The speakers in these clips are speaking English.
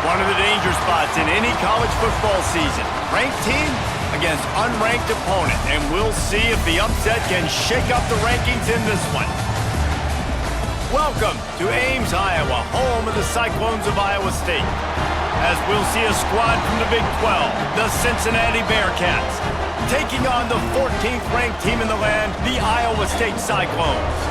One of the danger spots in any college football season. Ranked team against unranked opponent, and we'll see if the upset can shake up the rankings in this one. Welcome to Ames, Iowa, home of the Cyclones of Iowa State. As we'll see a squad from the Big 12, the Cincinati Bearcats, taking on the 14th ranked team in the land, the Iowa State Cyclones.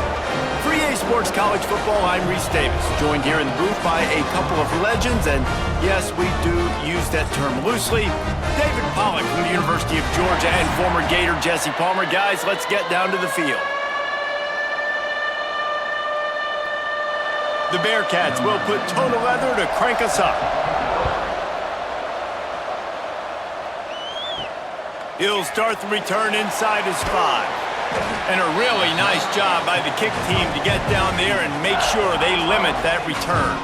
For EA Sports College Football, I'm Reese Davis, joined here in the booth by a couple of legends, and yes, we do use that term loosely. David Pollack from the University of Georgia and former Gator Jesse Palmer. Guys, let's get down to the field. The Bearcats will put total leather to crank us up. He'll start the return inside his 5. And a really nice job by the kick team to get down there and make sure they limit that return.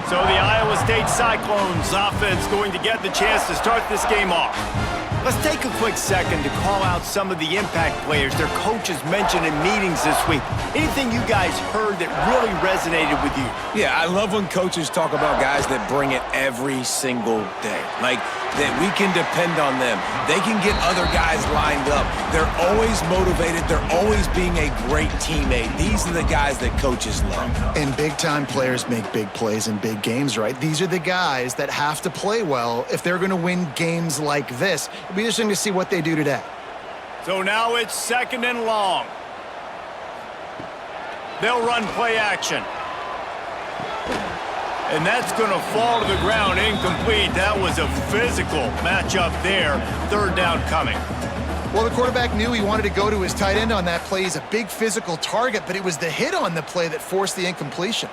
So the Iowa State Cyclones offense going to get the chance to start this game off. Let's take a quick second to call out some of the impact players their coaches mentioned in meetings this week. Anything you guys heard that really resonated with you? Yeah, I love when coaches talk about guys that bring it every single day. Like, that we can depend on them. They can get other guys lined up. They're always motivated. They're always being a great teammate. These are the guys that coaches love. And big-time players make big plays in big games, right? These are the guys that have to play well if they're going to win games like this. It'll be interesting to see what they do today. So now it's 2nd and long. They'll run play action. And that's going to fall to the ground incomplete. That was a physical matchup there. 3rd down coming. Well, the quarterback knew he wanted to go to his tight end on that play. He's a big physical target, but it was the hit on the play that forced the incompletion.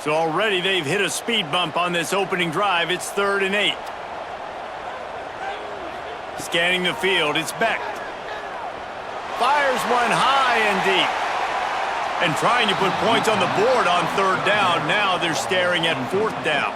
So already they've hit a speed bump on this opening drive. It's 3rd and 8. Scanning the field, it's Beck. Fires one high and deep. And trying to put points on the board on 3rd down. Now they're staring at 4th down.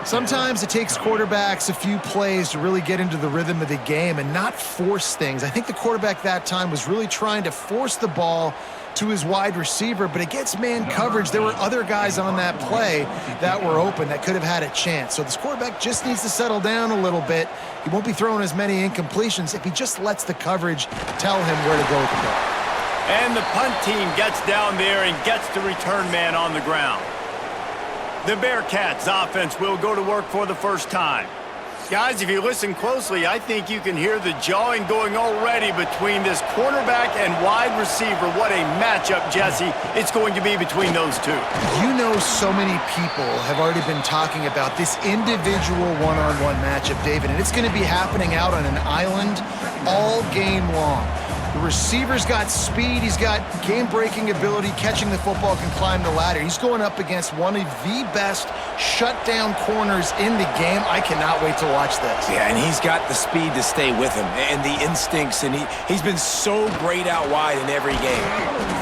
Sometimes it takes quarterbacks a few plays to really get into the rhythm of the game and not force things. I think the quarterback that time was really trying to force the ball to his wide receiver, but against man coverage, there were other guys on that play that were open that could have had a chance. So this quarterback just needs to settle down a little bit. He won't be throwing as many incompletions if he just lets the coverage tell him where to go with the ball. And the punt team gets down there and gets the return man on the ground. The Bearcats offense will go to work for the first time. Guys, if you listen closely, I think you can hear the jawing going already between this cornerback and wide receiver. What a matchup, Jesse, it's going to be between those two. You know, so many people have already been talking about this individual one-on-one matchup, David, and it's going to be happening out on an island all game long. The receiver's got speed, he's got game-breaking ability, catching the football, can climb the ladder. He's going up against one of the best shutdown corners in the game. I cannot wait to watch this. Yeah, and he's got the speed to stay with him and the instincts, and he's been so great out wide in every game.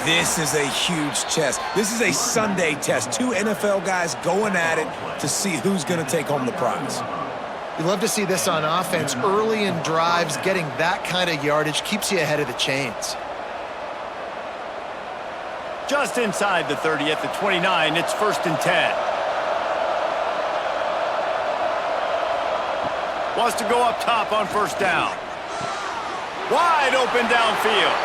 This is a huge test. This is a Sunday test. 2 NFL guys going at it to see who's going to take home the prize. You love to see this on offense. Early in drives, getting that kind of yardage keeps you ahead of the chains. Just inside the 30 at the 29, it's 1st and 10. Wants to go up top on 1st down. Wide open downfield.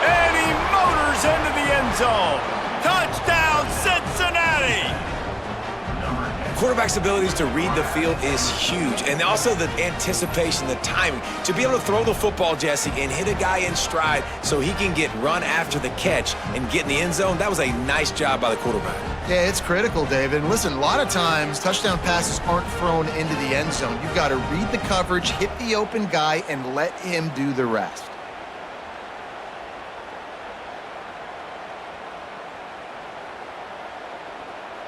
And he motors into the end zone. Touchdown, Cincinnati! Quarterback's abilities to read the field is huge, and also the anticipation, the timing. To be able to throw the football, Jesse, and hit a guy in stride so he can get run after the catch and get in the end zone, that was a nice job by the quarterback. Yeah, it's critical, David. And listen, a lot of times, touchdown passes aren't thrown into the end zone. You've got to read the coverage, hit the open guy, and let him do the rest.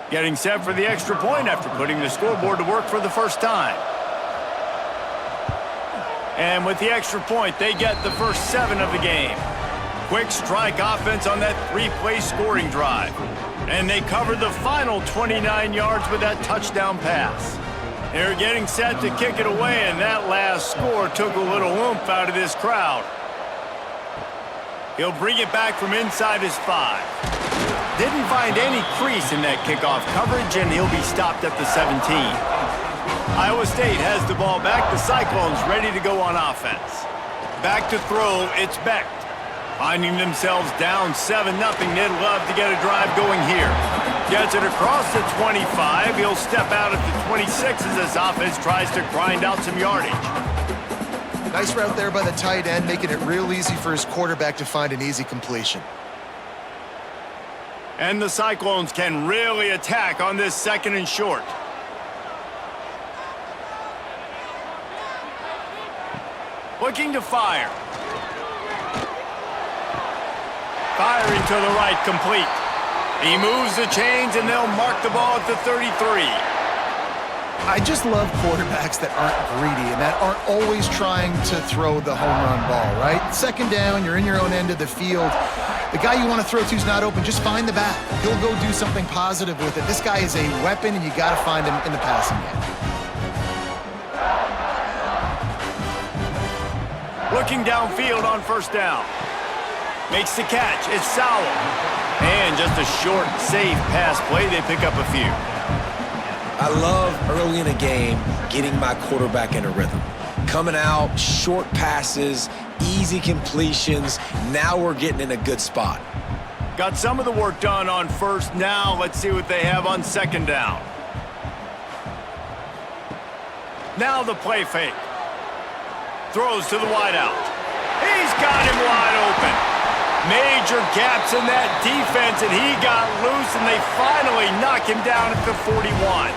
Getting set for the extra point after putting the scoreboard to work for the first time. And with the extra point, they get the first 7 of the game. Quick strike offense on that 3-play scoring drive. And they covered the final 29 yards with that touchdown pass. They're getting set to kick it away, and that last score took a little oomph out of this crowd. He'll bring it back from inside his 5. Didn't find any crease in that kickoff coverage, and he'll be stopped at the 17. Iowa State has the ball back. The Cyclones ready to go on offense. Back to throw, it's Beck. Finding themselves down 7-0, they'd love to get a drive going here. Gets it across the 25. He'll step out at the 26 as this offense tries to grind out some yardage. Nice route there by the tight end, making it real easy for his quarterback to find an easy completion. And the Cyclones can really attack on this 2nd and short. Looking to fire. Firing to the right, complete. He moves the chains, and they'll mark the ball at the 33. I just love quarterbacks that aren't greedy and that aren't always trying to throw the home run ball, right? 2nd down, you're in your own end of the field. The guy you want to throw to is not open. Just find the back. He'll go do something positive with it. This guy is a weapon, and you got to find him in the passing game. Looking downfield on 1st down. Makes the catch. It's Sowell. And just a short, safe pass play. They pick up a few. I love early in a game getting my quarterback in a rhythm. Coming out, short passes, easy completions. Now we're getting in a good spot. Got some of the work done on 1st. Now let's see what they have on 2nd down. Now the play fake. Throws to the wideout. He's got him wide open. Major gaps in that defense, and he got loose, and they finally knock him down at the 41.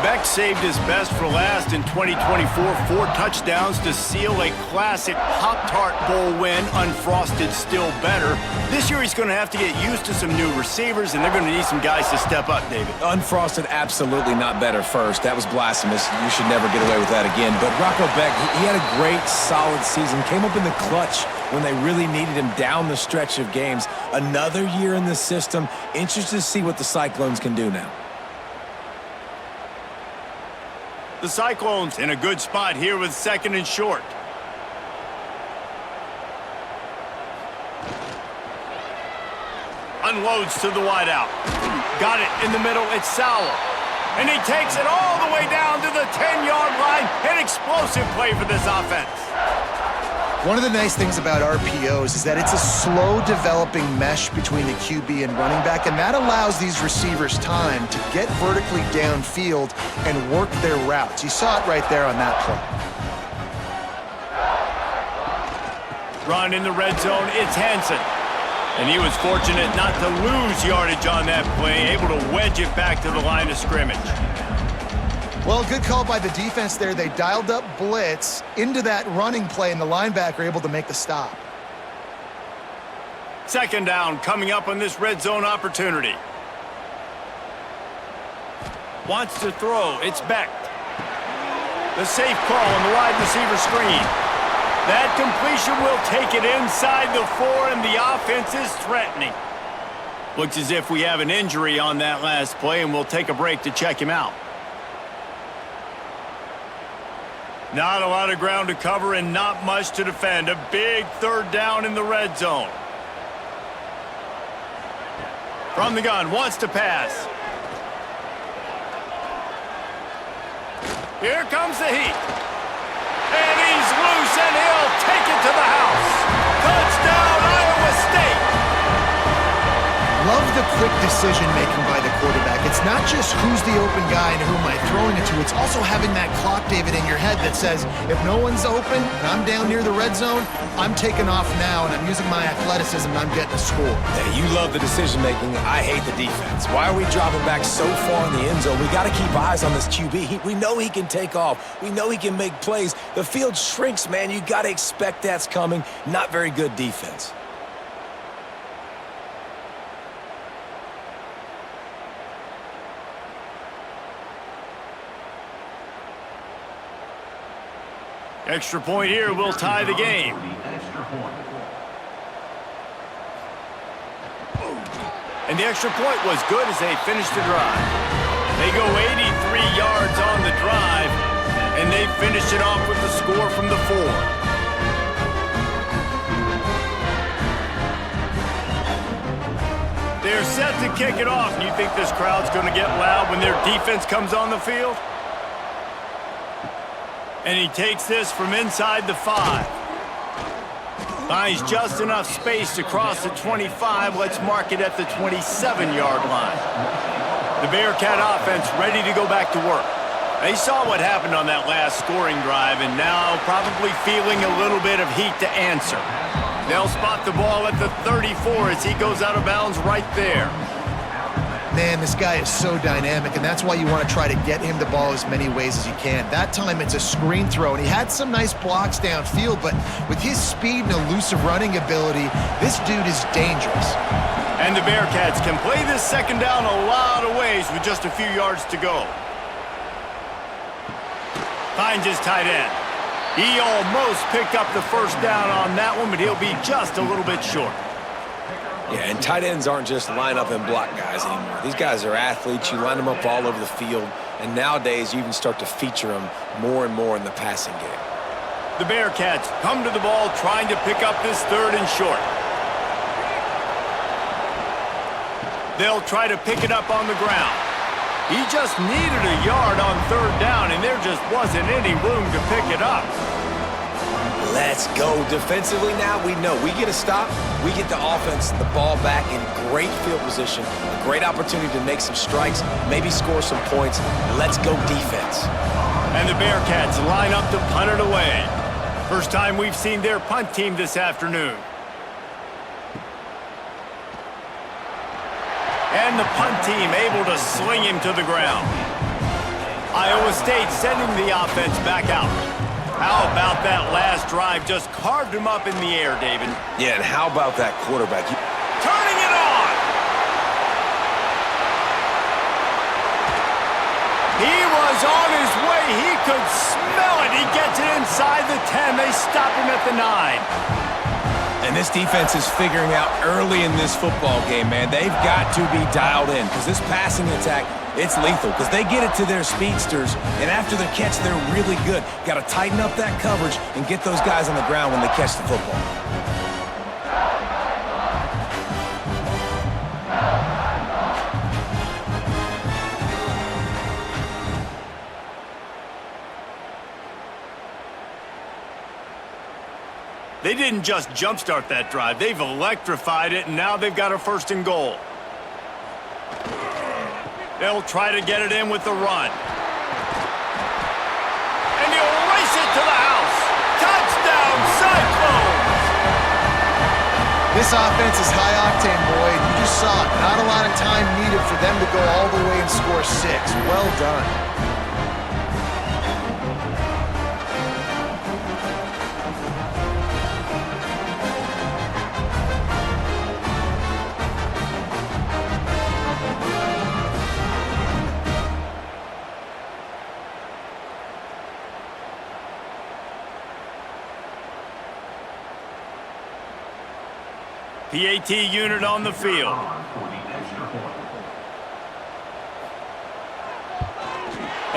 Beck saved his best for last in 2024. 4 touchdowns to seal a classic Pop-Tart Bowl win. Unfrosted still better. This year he's going to have to get used to some new receivers, and they're going to need some guys to step up, David. Unfrosted, absolutely not better first. That was blasphemous. You should never get away with that again. But Rocco Beck, he had a great, solid season. Came up in the clutch when they really needed him down the stretch of games. Another year in the system. Interested to see what the Cyclones can do now. The Cyclones in a good spot here with 2nd and short. Unloads to the wideout. Got it in the middle. It's Sowell. And he takes it all the way down to the 10-yard line. An explosive play for this offense. One of the nice things about RPOs is that it's a slow-developing mesh between the QB and running back, and that allows these receivers time to get vertically downfield and work their routes. You saw it right there on that play. Run in the red zone, it's Hansen. And he was fortunate not to lose yardage on that play, able to wedge it back to the line of scrimmage. Well, good call by the defense there. They dialed up blitz into that running play, and the linebacker able to make the stop. 2nd down coming up on this red zone opportunity. Wants to throw. It's Beck. The safe call on the wide receiver screen. That completion will take it inside the 4, and the offense is threatening. Looks as if we have an injury on that last play, and we'll take a break to check him out. Not a lot of ground to cover and not much to defend. A big 3rd down in the red zone. From the gun, wants to pass. Here comes the heat. And he's loose, and he'll take it to the house. Touchdown, Iowa State. Love the quick decision-making by the quarterback. It's not just who's the open guy and who am I throwing it to. It's also having that clock, David, in your head that says, if no one's open and I'm down near the red zone, I'm taking off now, and I'm using my athleticism, and I'm getting a score. Yeah, you love the decision-making. I hate the defense. Why are we dropping back so far in the end zone? We got to keep eyes on this QB. We know he can take off. We know he can make plays. The field shrinks, man. You got to expect that's coming. Not very good defense. Extra point here will tie the game. And the extra point was good as they finished the drive. They go 83 yards on the drive, and they finish it off with the score from the 4. They're set to kick it off. And you think this crowd's going to get loud when their defense comes on the field? And he takes this from inside the 5. Finds just enough space to cross the 25. Let's mark it at the 27-yard line. The Bearcat offense ready to go back to work. They saw what happened on that last scoring drive and now probably feeling a little bit of heat to answer. They'll spot the ball at the 34 as he goes out of bounds right there. Man, this guy is so dynamic, and that's why you want to try to get him the ball as many ways as you can. That time it's a screen throw, and he had some nice blocks downfield, but with his speed and elusive running ability, this dude is dangerous. And the Bearcats can play this second down a lot of ways with just a few yards to go. Finds his tight end. He almost picked up the first down on that one, but he'll be just a little bit short. Yeah, and tight ends aren't just line up and block guys anymore. These guys are athletes. You line them up all over the field, and nowadays you even start to feature them more and more in the passing game. The Bearcats come to the ball trying to pick up this 3rd and short. They'll try to pick it up on the ground. He just needed a yard on 3rd down, and there just wasn't any room to pick it up. Let's go. Defensively now, we know we get a stop, we get the offense the ball back in great field position, a great opportunity to make some strikes, maybe score some points. Let's go defense. And the Bearcats line up to punt it away. First time we've seen their punt team this afternoon. And the punt team able to sling him to the ground. Iowa State sending the offense back out. How about that last drive? Just carved him up in the air, David. Yeah, and how about that quarterback? Turning it on! He was on his way. He could smell it. He gets it inside the 10. They stop him at the 9. And this defense is figuring out early in this football game, man. They've got to be dialed in because this passing attack, it's lethal because they get it to their speedsters, and after the catch, they're really good. Got to tighten up that coverage and get those guys on the ground when they catch the football. They didn't just jumpstart that drive. They've electrified it, and now they've got a 1st and goal. They'll try to get it in with the run. And he'll race it to the house. Touchdown, Cyclones! This offense is high octane, Boyd. You just saw it. Not a lot of time needed for them to go all the way and score 6. Well done. PAT unit on the field.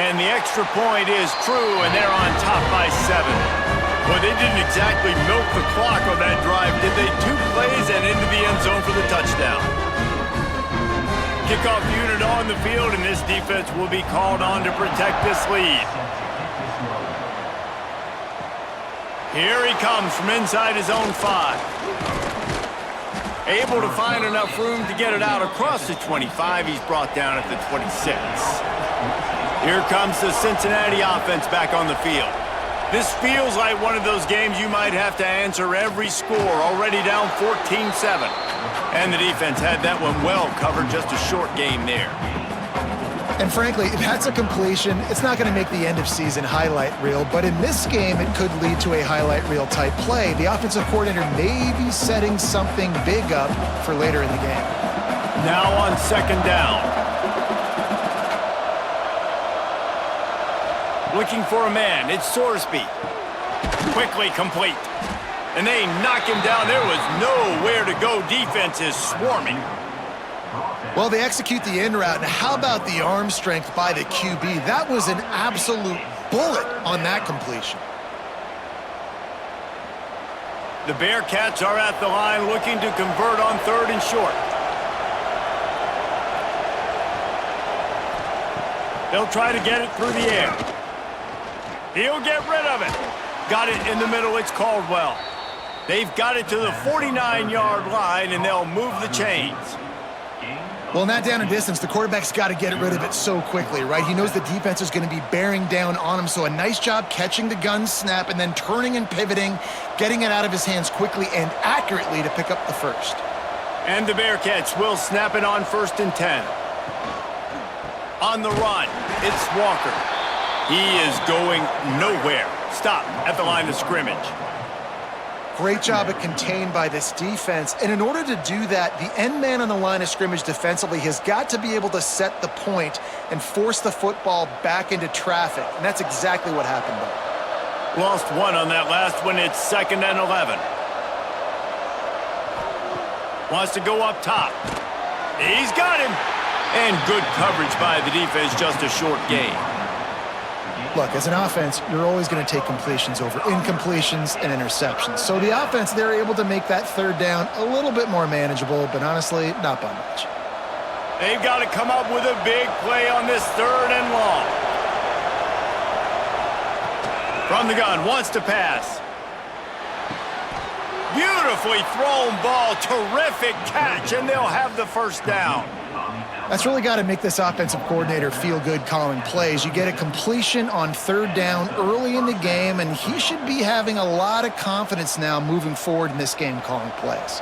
And the extra point is true, and they're on top by 7. Well, they didn't exactly milk the clock on that drive, did they? 2 plays and into the end zone for the touchdown. Kickoff unit on the field, and this defense will be called on to protect this lead. Here he comes from inside his own 5. Able to find enough room to get it out across the 25. He's brought down at the 26. Here comes the Cincinnati offense back on the field. This feels like one of those games you might have to answer every score, already down 14-7. And the defense had that one well covered, just a short game there. And frankly, if that's a completion, it's not going to make the end-of-season highlight reel, but in this game, it could lead to a highlight reel type play. The offensive coordinator may be setting something big up for later in the game. Now on 2nd down. Looking for a man, it's Sorsby. Quickly complete. And they knock him down. There was nowhere to go. Defense is swarming. Well, they execute the in route. Now, how about the arm strength by the QB? That was an absolute bullet on that completion. The Bearcats are at the line looking to convert on 3rd and short. They'll try to get it through the air. He'll get rid of it. Got it in the middle. It's Caldwell. They've got it to the 49-yard line, and they'll move the chains. Well, in that down and distance, the quarterback's got to get rid of it so quickly, right? He knows the defense is going to be bearing down on him, so a nice job catching the gun snap and then turning and pivoting, getting it out of his hands quickly and accurately to pick up the first. And the Bearcats will snap it on 1st and 10. On the run, it's Walker. He is going nowhere. Stop at the line of scrimmage. Great job at contained by this defense. And in order to do that, the end man on the line of scrimmage defensively has got to be able to set the point and force the football back into traffic. And that's exactly what happened there. Lost one on that last one. It's 2nd and 11. Wants to go up top. He's got him. And good coverage by the defense, just a short gain. Look, as an offense, you're always going to take completions over incompletions and interceptions. So the offense, they're able to make that 3rd down a little bit more manageable, but honestly, not by much. They've got to come up with a big play on this 3rd and long. From the gun, wants to pass. Beautifully thrown ball, terrific catch, and they'll have the 1st down. That's really got to make this offensive coordinator feel good calling plays. You get a completion on 3rd down early in the game, and he should be having a lot of confidence now moving forward in this game calling plays.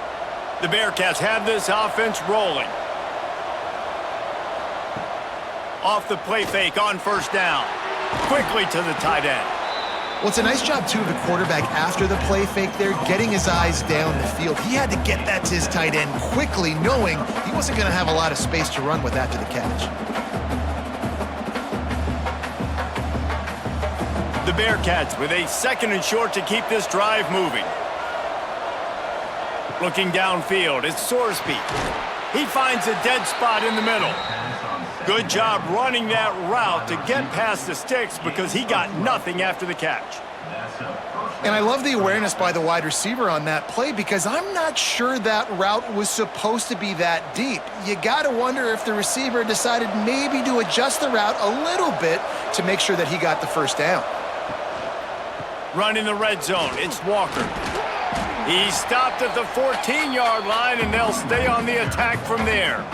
The Bearcats have this offense rolling. Off the play fake on 1st down. Quickly to the tight end. Well, it's a nice job, too, of the quarterback after the play fake there, getting his eyes down the field. He had to get that to his tight end quickly, knowing he wasn't going to have a lot of space to run with after the catch. The Bearcats with a 2nd and short to keep this drive moving. Looking downfield, it's Sorsby. He finds a dead spot in the middle. Good job running that route to get past the sticks because he got nothing after the catch. And I love the awareness by the wide receiver on that play because I'm not sure that route was supposed to be that deep. You got to wonder if the receiver decided maybe to adjust the route a little bit to make sure that he got the 1st down. Running the red zone, it's Walker. He stopped at the 14-yard line, and they'll stay on the attack from there.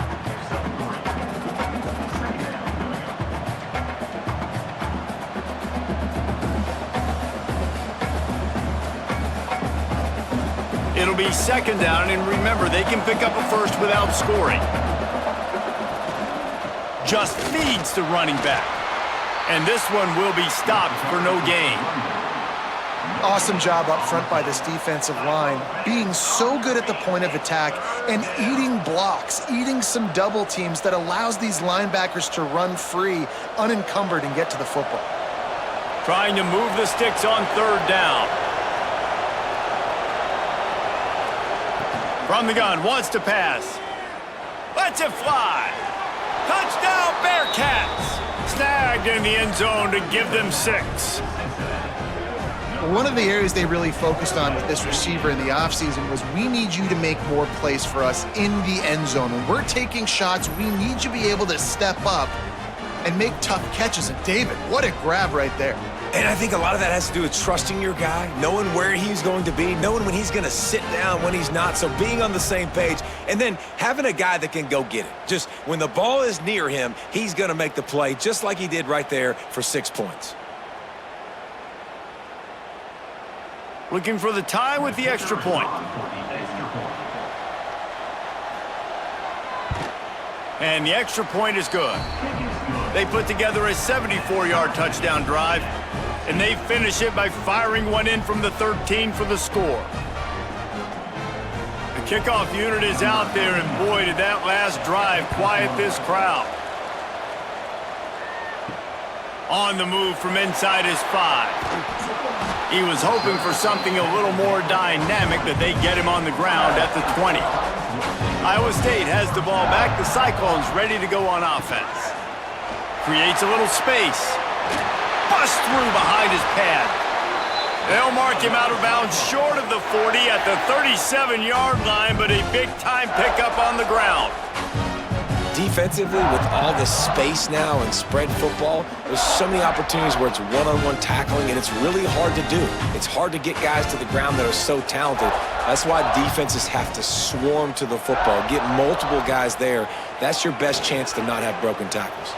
It'll be 2nd down, and remember, they can pick up a 1st without scoring. Just feeds the running back. And this one will be stopped for no gain. Awesome job up front by this defensive line, being so good at the point of attack and eating blocks, eating some double teams that allows these linebackers to run free, unencumbered, and get to the football. Trying to move the sticks on 3rd down. From the gun, wants to pass. Lets it fly. Touchdown, Bearcats! Snagged in the end zone to give them 6. One of the areas they really focused on with this receiver in the offseason was we need you to make more plays for us in the end zone. When we're taking shots, we need you to be able to step up and make tough catches. And David, what a grab right there. And I think a lot of that has to do with trusting your guy, knowing where he's going to be, knowing when he's going to sit down, when he's not, so being on the same page, and then having a guy that can go get it. Just when the ball is near him, he's going to make the play just like he did right there for 6 points. Looking for the tie with the extra point. And the extra point is good. They put together a 74-yard touchdown drive, and they finish it by firing one in from the 13 for the score. The kickoff unit is out there, and boy, did that last drive quiet this crowd. On the move from inside his 5. He was hoping for something a little more dynamic, but they get him on the ground at the 20. Iowa State has the ball back. The Cyclones ready to go on offense. Creates a little space. Busts through behind his pad. They'll mark him out of bounds short of the 40 at the 37-yard line, but a big-time pickup on the ground. defensively, with all the space now and spread football, there's so many opportunities where it's one-on-one tackling, and it's really hard to do. It's hard to get guys to the ground that are so talented. That's why defenses have to swarm to the football, get multiple guys there. That's your best chance to not have broken tackles.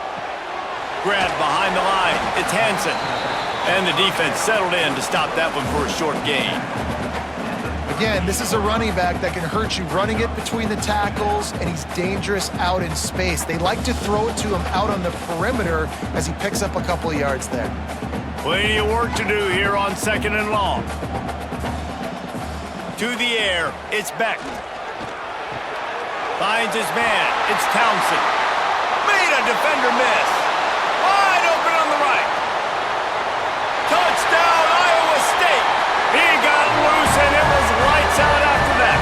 Grab behind the line. It's Hansen. And the defense settled in to stop that one for a short gain. Again, this is a running back that can hurt you running it between the tackles, and he's dangerous out in space. They like to throw it to him out on the perimeter as he picks up a couple of yards there. Plenty of work to do here on 2nd and long. To the air, it's Beck. Finds his man, it's Townsend. Made a defender miss. Wide open on the right. Touchdown, Iowa State. He got loose, and it was lights out after that.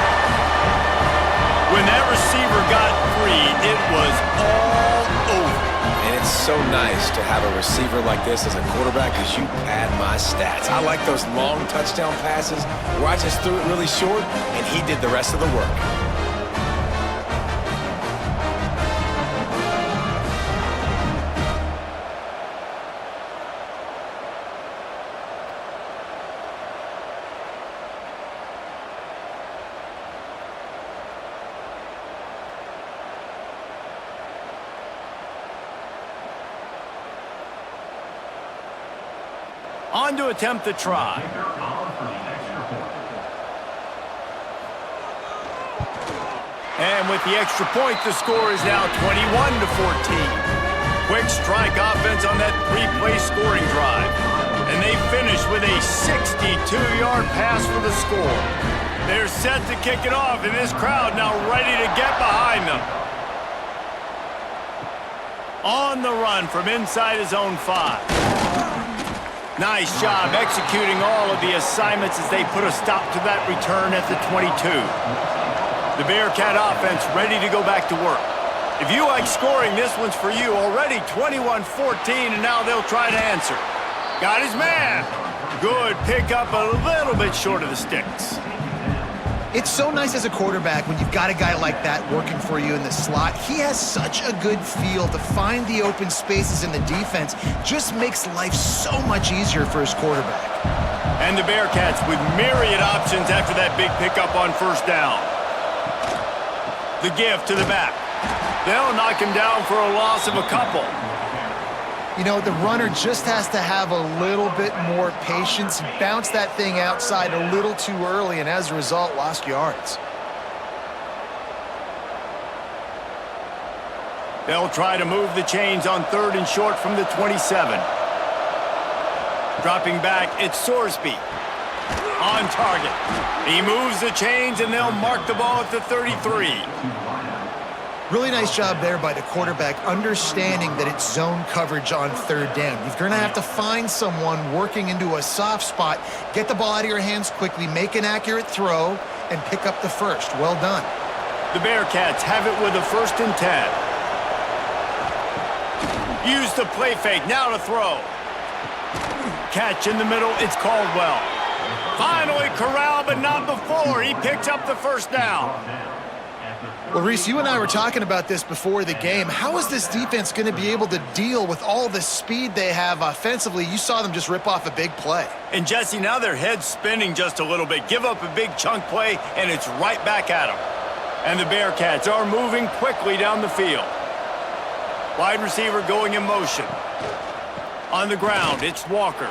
When that receiver got free, it was all over. And it's so nice to have a receiver like this as a quarterback because you pad my stats. I like those long touchdown passes where I just threw it really short, and he did the rest of the work. On to attempt the try. And with the extra point, the score is now 21-14. Quick strike offense on that three-play scoring drive. And they finish with a 62-yard pass for the score. They're set to kick it off, and this crowd now ready to get behind them. On the run from inside his own 5. Nice job executing all of the assignments as they put a stop to that return at the 22. The Bearcat offense ready to go back to work. If you like scoring, this one's for you. Already 21-14, and now they'll try to answer. Got his man. Good pickup, a little bit short of the sticks. It's so nice as a quarterback when you've got a guy like that working for you in the slot. He has such a good feel to find the open spaces in the defense. Just makes life so much easier for his quarterback. And the Bearcats with myriad options after that big pickup on first down. The give to the back. They'll knock him down for a loss of a couple. You know, the runner just has to have a little bit more patience, bounce that thing outside a little too early, and as a result, lost yards. They'll try to move the chains on 3rd and short from the 27. Dropping back, it's Sorsby. On target. He moves the chains, and they'll mark the ball at the 33. Really nice job there by the quarterback, understanding that it's zone coverage on 3rd down. You're going to have to find someone working into a soft spot, get the ball out of your hands quickly, make an accurate throw, and pick up the first. Well done. The Bearcats have it with a 1st and 10. Use the play fake, now to throw. Catch in the middle, it's Caldwell. Finally corralled, but not before. He picks up the 1st down. Well, Reese, you and I were talking about this before the game. How is this defense going to be able to deal with all the speed they have offensively? You saw them just rip off a big play. And, Jesse, now their head's spinning just a little bit. Give up a big chunk play, and it's right back at them. And the Bearcats are moving quickly down the field. Wide receiver going in motion. On the ground, it's Walker.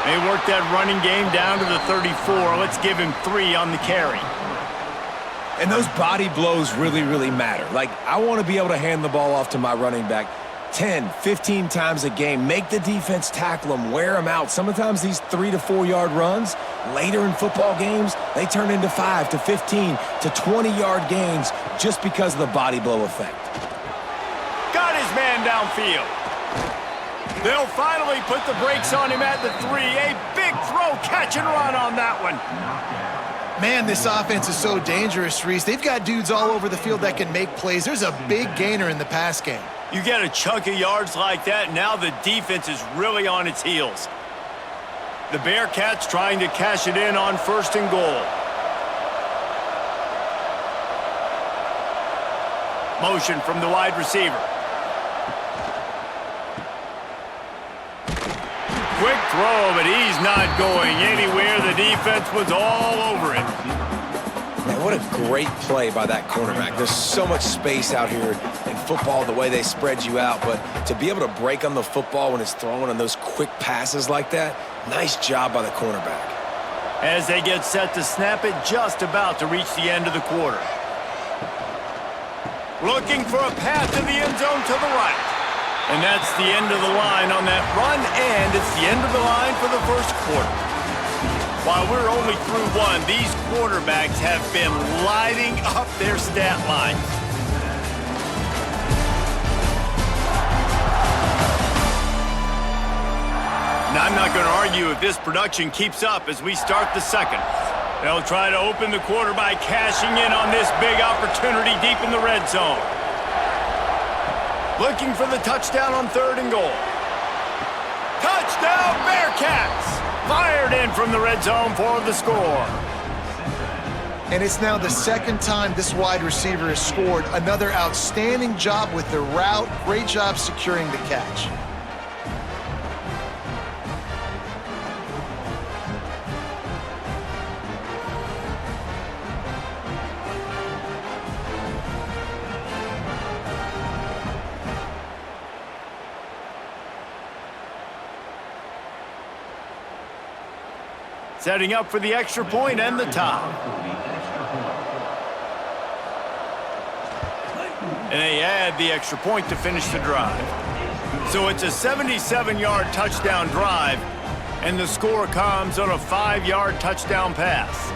They work that running game down to the 34. Let's give him 3 on the carry. And those body blows really, really matter. Like, I want to be able to hand the ball off to my running back 10, 15 times a game. Make the defense tackle them, wear them out. Sometimes these 3 to 4 yard runs, later in football games, they turn into 5 to 15 to 20 yard gains just because of the body blow effect. Got his man downfield. They'll finally put the brakes on him at the 3. A big throw, catch and run on that one. Man, this offense is so dangerous, Reese. They've got dudes all over the field that can make plays. There's a big gainer in the pass game. You get a chunk of yards like that, now the defense is really on its heels. The Bearcats trying to cash it in on 1st and goal. Motion from the wide receiver. Quick throw, but he's not going anywhere. The defense was all over it. Man, what a great play by that cornerback. There's so much space out here in football, the way they spread you out, but to be able to break on the football when it's thrown on those quick passes like that, nice job by the cornerback. As they get set to snap it, just about to reach the end of the quarter. Looking for a path to the end zone to the right. And that's the end of the line on that run, and it's the end of the line for the first quarter. While we're only through one, these quarterbacks have been lighting up their stat lines. Now, I'm not going to argue if this production keeps up as we start the second. They'll try to open the quarter by cashing in on this big opportunity deep in the red zone. Looking for the touchdown on 3rd and goal. Touchdown, Bearcats! Fired in from the red zone for the score. And it's now the second time this wide receiver has scored. Another outstanding job with the route. Great job securing the catch. Setting up for the extra point and the tie. And they add the extra point to finish the drive. So it's a 77-yard touchdown drive, and the score comes on a 5-yard touchdown pass.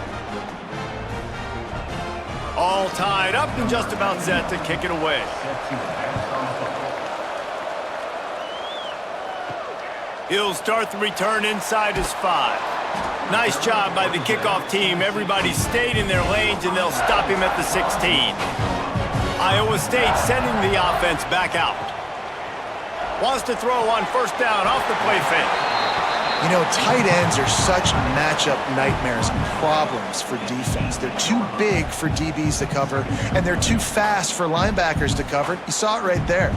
All tied up and just about set to kick it away. He'll start the return inside his 5. Nice job by the kickoff team. Everybody stayed in their lanes, and they'll stop him at the 16. Iowa State sending the offense back out. Wants to throw on 1st down off the play fake. You know, tight ends are such matchup nightmares and problems for defense. They're too big for DBs to cover, and they're too fast for linebackers to cover. You saw it right there.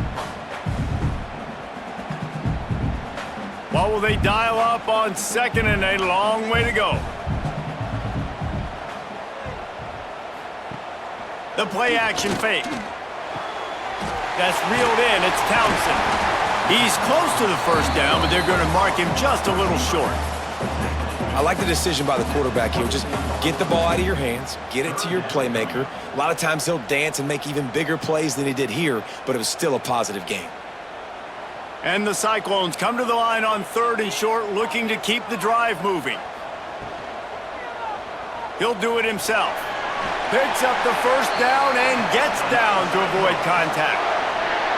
What will they dial up on 2nd and a long way to go? The play action fake. That's reeled in. It's Townsend. He's close to the 1st down, but they're going to mark him just a little short. I like the decision by the quarterback here. Just get the ball out of your hands, get it to your playmaker. A lot of times he'll dance and make even bigger plays than he did here, but it was still a positive game. And the Cyclones come to the line on 3rd and short, looking to keep the drive moving. He'll do it himself. Picks up the 1st down and gets down to avoid contact.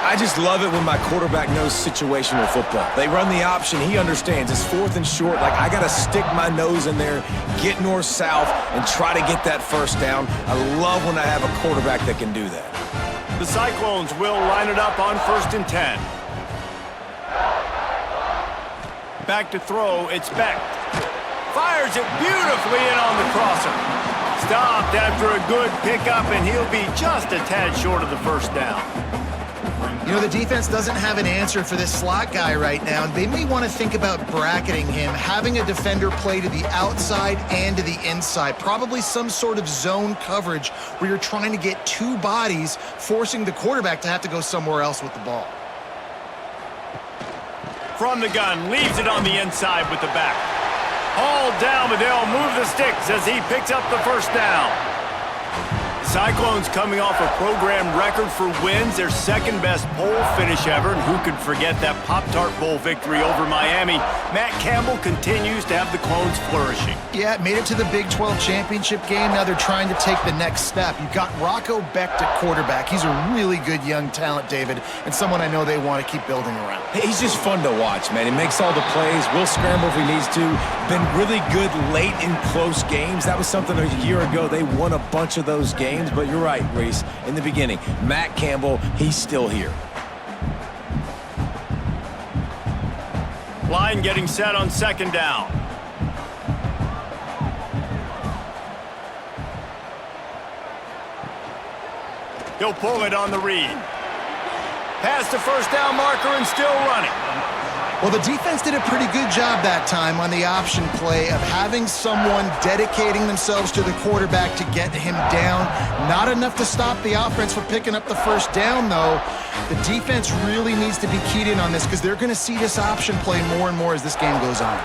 I just love it when my quarterback knows situational football. They run the option. He understands. It's 4th and short. Like, I got to stick my nose in there, get north-south, and try to get that 1st down. I love when I have a quarterback that can do that. The Cyclones will line it up on 1st and 10. Back to throw, it's Beck. Fires it beautifully in on the crosser. Stopped after a good pickup, and he'll be just a tad short of the 1st down. You know, the defense doesn't have an answer for this slot guy right now. They may want to think about bracketing him, having a defender play to the outside and to the inside. Probably some sort of zone coverage where you're trying to get 2 bodies, forcing the quarterback to have to go somewhere else with the ball. From the gun, leaves it on the inside with the back. Hauled down, but they'll move the sticks as he picks up the 1st down. Cyclones coming off a program record for wins, their 2nd-best bowl finish ever, and who could forget that Pop-Tart Bowl victory over Miami. Matt Campbell continues to have the Clones flourishing. Yeah, made it to the Big 12 championship game. Now they're trying to take the next step. You've got Rocco Becht at quarterback. He's a really good young talent, David, and someone I know they want to keep building around. He's just fun to watch, man. He makes all the plays. Will scramble if he needs to. Been really good late in close games. That was something a year ago. They won a bunch of those games, but you're right, Reese. In the beginning, Matt Campbell, he's still here. Line getting set on 2nd down. He'll pull it on the read. Past the first down marker and still running. Well, the defense did a pretty good job that time on the option play of having someone dedicating themselves to the quarterback to get him down. Not enough to stop the offense from picking up the first down, though. The defense really needs to be keyed in on this because they're going to see this option play more and more as this game goes on.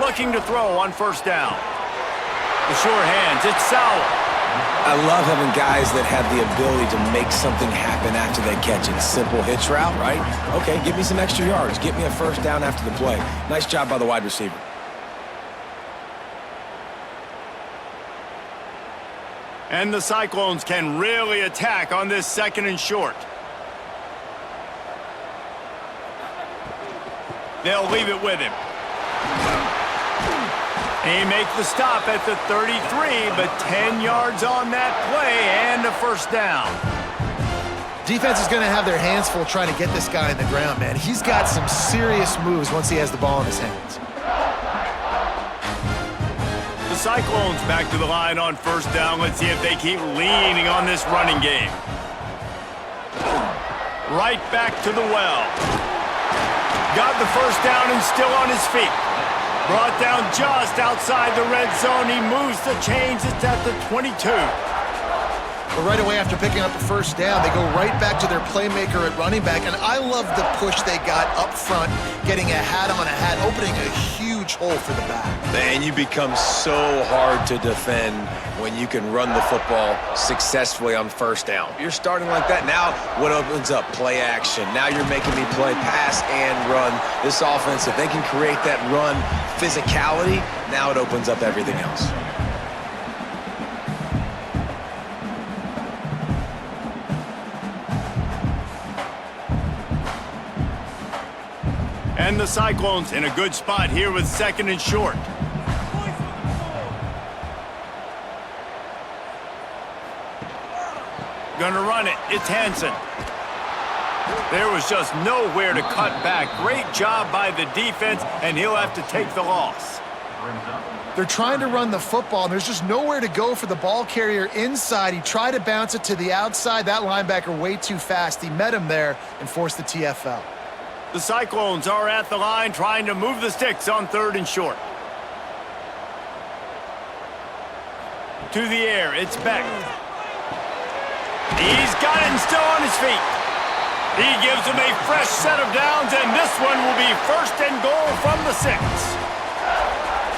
Looking to throw on first down. The sure hands, it's Sauer. I love having guys that have the ability to make something happen after they catch it. Simple hitch route, right? Okay, give me some extra yards. Get me a first down after the play. Nice job by the wide receiver. And the Cyclones can really attack on this second and short. They'll leave it with him. He makes the stop at the 33, but 10 yards on that play and a first down. Defense is going to have their hands full trying to get this guy in the ground, man. He's got some serious moves once he has the ball in his hands. The Cyclones back to the line on first down. Let's see if they keep leaning on this running game. Right back to the well. Got the first down and still on his feet. Brought down just outside the red zone. He moves the chains. It's at the 22. But right away after picking up the first down, they go right back to their playmaker at running back. And I love the push they got up front, getting a hat on a hat, opening a huge hole for the back. And you become so hard to defend when you can run the football successfully on first down. You're starting like that. Now what opens up? Play action. Now you're making me play pass and run. This offense, if they can create that run physicality, now it opens up everything else. And the Cyclones in a good spot here with second and short. Gonna run it. It's Hansen. There was just nowhere to cut back. Great job by the defense, and he'll have to take the loss. They're trying to run the football, and there's just nowhere to go for the ball carrier inside. He tried to bounce it to the outside. That linebacker way too fast. He met him there and forced the TFL. The Cyclones are at the line trying to move the sticks on third and short. To the air, it's Beck. He's got it and still on his feet. He gives him a fresh set of downs, and this one will be first and goal from the 6.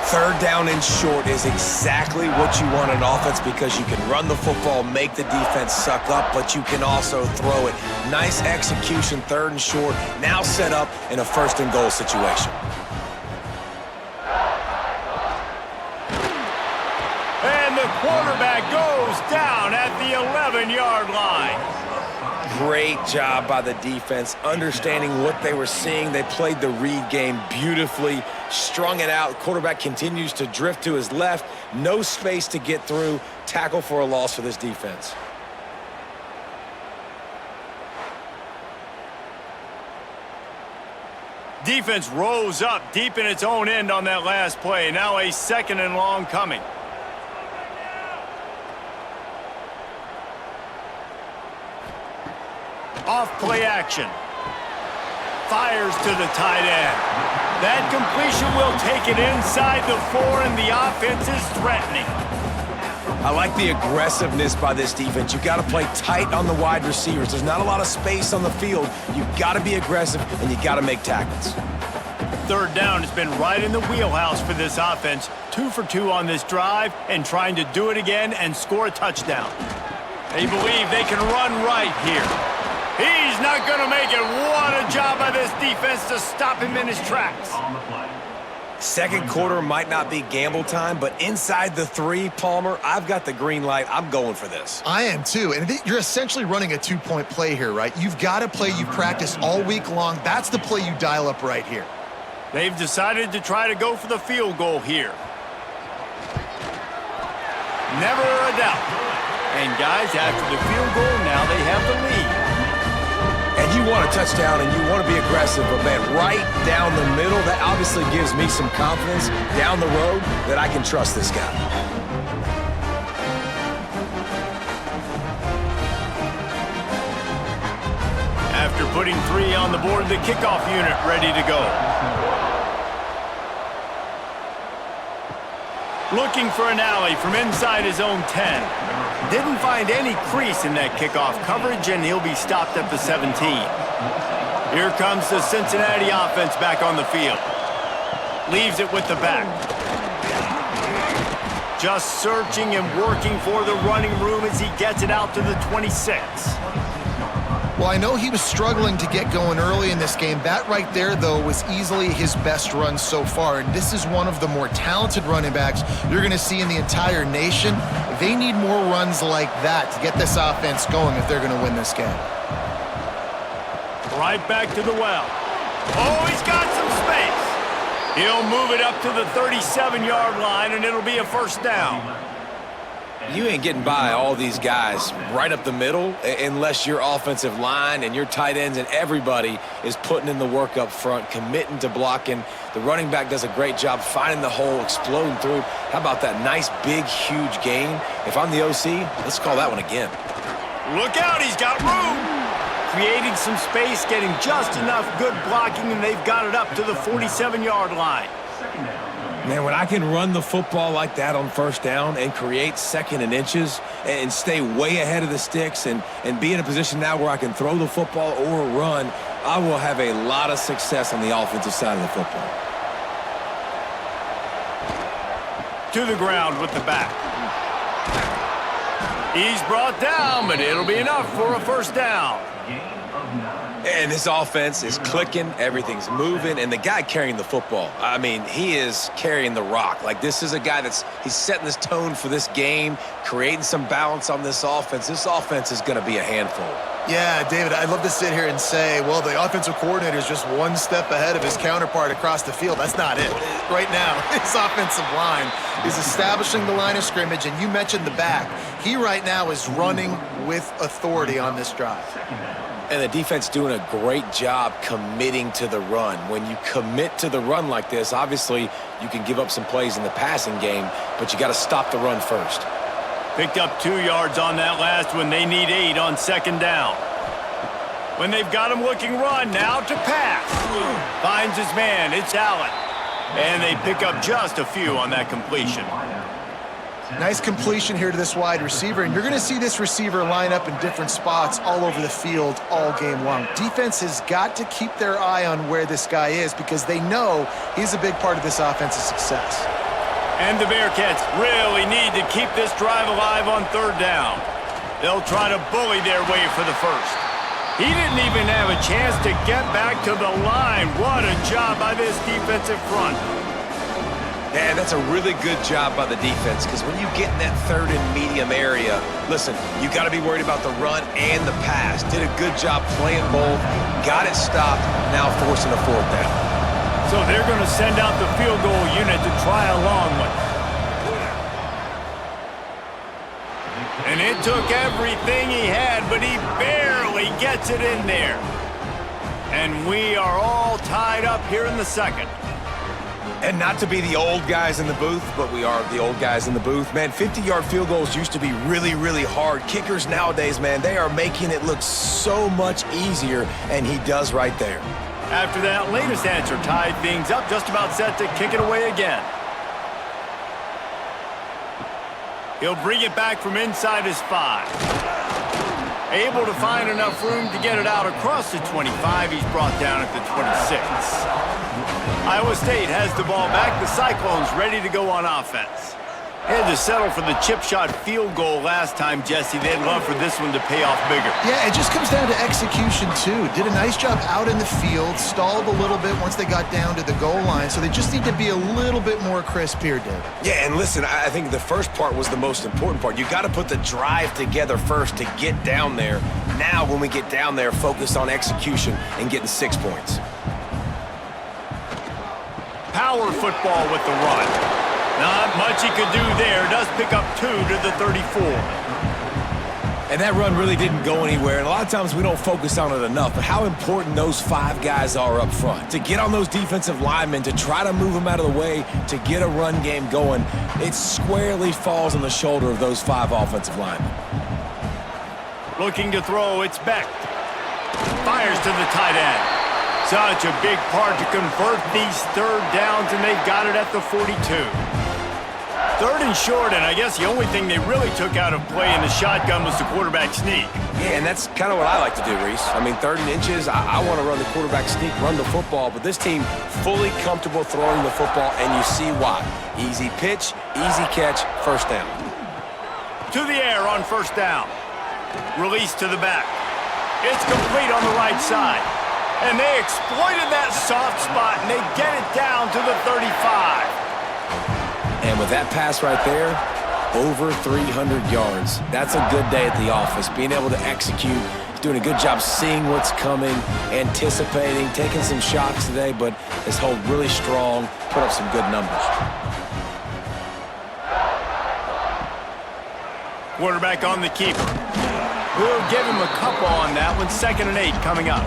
Third down and short is exactly what you want in offense because you can run the football, make the defense suck up, but you can also throw it. Nice execution, third and short, now set up in a first and goal situation. And the quarterback goes down at the 11-yard line. Great job by the defense, understanding what they were seeing. They played the read game beautifully, strung it out. Quarterback continues to drift to his left. No space to get through. Tackle for a loss for this defense. Defense rose up deep in its own end on that last play. Now a second and long coming. Off play action. Fires to the tight end. That completion will take it inside the 4, and the offense is threatening. I like the aggressiveness by this defense. You've got to play tight on the wide receivers. There's not a lot of space on the field. You've got to be aggressive, and you've got to make tackles. Third down has been right in the wheelhouse for this offense. 2 for 2 on this drive and trying to do it again and score a touchdown. They believe they can run right here. He's not going to make it. What a job by this defense to stop him in his tracks. Second quarter might not be gamble time, but inside the 3, Palmer, I've got the green light. I'm going for this. I am too, and you're essentially running a 2-point play here, right? You've got to play you practice all week long. That's the play you dial up right here. They've decided to try to go for the field goal here. Never a doubt. And guys, after the field goal, now they have the lead. and you want a touchdown and you want to be aggressive, but, man, right down the middle, that obviously gives me some confidence down the road that I can trust this guy. After putting 3 on the board, the kickoff unit ready to go. Looking for an alley from inside his own 10. Didn't find any crease in that kickoff coverage, and he'll be stopped at the 17. Here comes the Cincinnati offense back on the field. Leaves it with the back. Just searching and working for the running room as he gets it out to the 26. Well, I know he was struggling to get going early in this game. That right there, though, was easily his best run so far. And this is one of the more talented running backs you're going to see in the entire nation. They need more runs like that to get this offense going if they're going to win this game. Right back to the well. Oh, he's got some space. He'll move it up to the 37-yard line, and it'll be a first down. You ain't getting by all these guys right up the middle unless your offensive line and your tight ends and everybody is putting in the work up front, committing to blocking. The running back does a great job finding the hole, exploding through. How about that nice, big, huge gain? If I'm the OC, let's call that one again. Look out, he's got room. Creating some space, getting just enough good blocking, and they've got it up to the 47-yard line. Man, when I can run the football like that on first down and create second and inches and stay way ahead of the sticks and be in a position now where I can throw the football or run, I will have a lot of success on the offensive side of the football. To the ground with the back. He's brought down, but it'll be enough for a first down. And this offense is clicking, everything's moving, and the guy carrying the football, I mean, he is carrying the rock. Like, this is a guy he's setting this tone for this game, creating some balance on this offense. This offense is going to be a handful. Yeah, David, I'd love to sit here and say, well, the offensive coordinator is just one step ahead of his counterpart across the field. That's not it. Right now, his offensive line is establishing the line of scrimmage, and you mentioned the back. He right now is running with authority on this drive. And the defense doing a great job committing to the run. When you commit to the run like this, obviously you can give up some plays in the passing game, but you got to stop the run first. Picked up 2 yards on that last one. They need 8 on second down. When they've got him looking run, now to pass. Finds his man, it's Allen. And they pick up just a few on that completion. Nice completion here to this wide receiver, and you're going to see this receiver line up in different spots all over the field all game long. Defense has got to keep their eye on where this guy is because they know he's a big part of this offense's success. And the Bearcats really need to keep this drive alive on third down. They'll try to bully their way for the first. He didn't even have a chance to get back to the line. What a job by this defensive front. And that's a really good job by the defense because when you get in that third and medium area, listen, you got to be worried about the run and the pass. Did a good job playing both, got it stopped, now forcing a fourth down. So they're going to send out the field goal unit to try a long one. And it took everything he had, but he barely gets it in there. And we are all tied up here in the second. And not to be the old guys in the booth, but we are the old guys in the booth. Man, 50-yard field goals used to be really, really hard. Kickers nowadays, man, they are making it look so much easier, and he does right there. After that latest answer tied things up, just about set to kick it away again. He'll bring it back from inside his 5. Able to find enough room to get it out across the 25. He's brought down at the 26. Iowa State has the ball back. The Cyclones ready to go on offense. Had to settle for the chip shot field goal last time, Jesse. They'd love for this one to pay off bigger. Yeah, it just comes down to execution, too. Did a nice job out in the field, stalled a little bit once they got down to the goal line, so they just need to be a little bit more crisp here, David. Yeah, and listen, I think the first part was the most important part. You got to put the drive together first to get down there. Now, when we get down there, focus on execution and getting 6 points. Power football with the run. Not much he could do there. Does pick up 2 to the 34. And that run really didn't go anywhere, and a lot of times we don't focus on it enough, but how important those 5 guys are up front. To get on those defensive linemen, to try to move them out of the way, to get a run game going, it squarely falls on the shoulder of those 5 offensive linemen. Looking to throw, it's Beck. Fires to the tight end. Such a big part to convert these third downs, and they got it at the 42. Third and short, and I guess the only thing they really took out of play in the shotgun was the quarterback sneak. Yeah, and that's kind of what I like to do, Reese. I mean, 3rd and inches, I want to run the quarterback sneak, run the football, but this team fully comfortable throwing the football, and you see why. Easy pitch, easy catch, first down. To the air on first down. Release to the back. It's complete on the right side. And they exploited that soft spot, and they get it down to the 35. And with that pass right there, over 300 yards. That's a good day at the office, being able to execute, doing a good job seeing what's coming, anticipating, taking some shots today, but has held really strong, put up some good numbers. Quarterback on the keeper. We'll give him a couple on that one. 2nd and 8 coming up.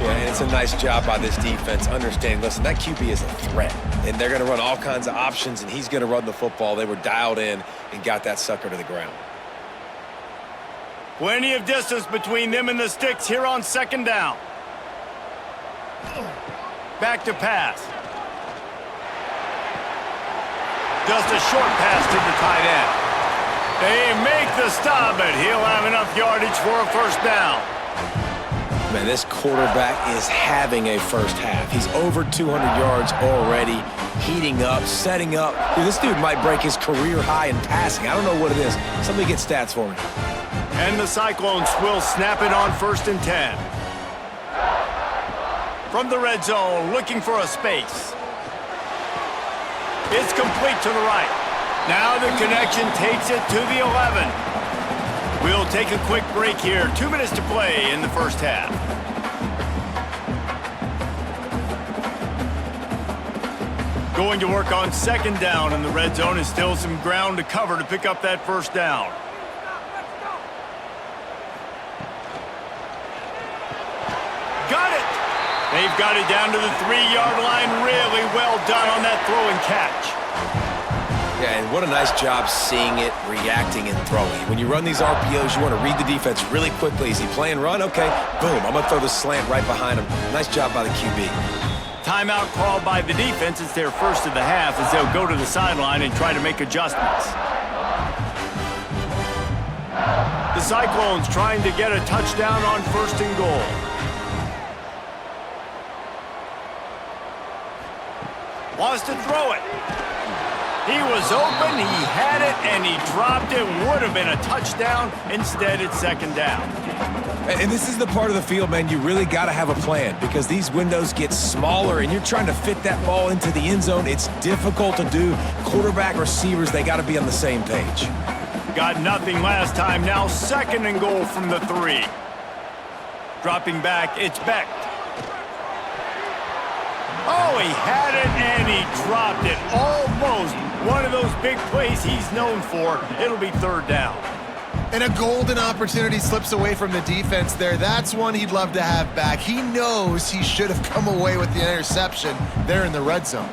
Yeah, and it's a nice job by this defense understanding, listen, that QB is a threat, and they're going to run all kinds of options, and he's going to run the football. They were dialed in and got that sucker to the ground. Plenty of distance between them and the sticks here on 2nd down. Back to pass. Just a short pass to the tight end. They make the stop, but he'll have enough yardage for a first down. Man, this quarterback is having a first half. He's over 200 yards already, heating up, setting up. Dude, this dude might break his career high in passing. I don't know what it is. Somebody get stats for me. And the Cyclones will snap it on 1st and 10. From the red zone, looking for a space. It's complete to the right. Now the connection takes it to the 11. We'll take a quick break here. 2 minutes to play in the first half. Going to work on 2nd down in the red zone, and still some ground to cover to pick up that first down. Got it! They've got it down to the 3-yard line. Really well done on that throw and catch. Yeah, and what a nice job seeing it, reacting, and throwing. When you run these RPOs, you want to read the defense really quickly. Is he playing run? Okay, boom, I'm going to throw the slant right behind him. Nice job by the QB. Timeout called by the defense. It's their first of the half as they'll go to the sideline and try to make adjustments. The Cyclones trying to get a touchdown on 1st and goal. Wants to throw it. He was open, he had it, and he dropped it. Would have been a touchdown. Instead, it's 2nd down. And this is the part of the field, man, you really got to have a plan because these windows get smaller and you're trying to fit that ball into the end zone. It's difficult to do. Quarterback, receivers, they got to be on the same page. Got nothing last time. Now 2nd and goal from the 3. Dropping back, it's Beck. Oh, he had it, and he dropped it. Almost one of those big plays he's known for. It'll be 3rd down. And a golden opportunity slips away from the defense there. That's one he'd love to have back. He knows he should have come away with the interception there in the red zone.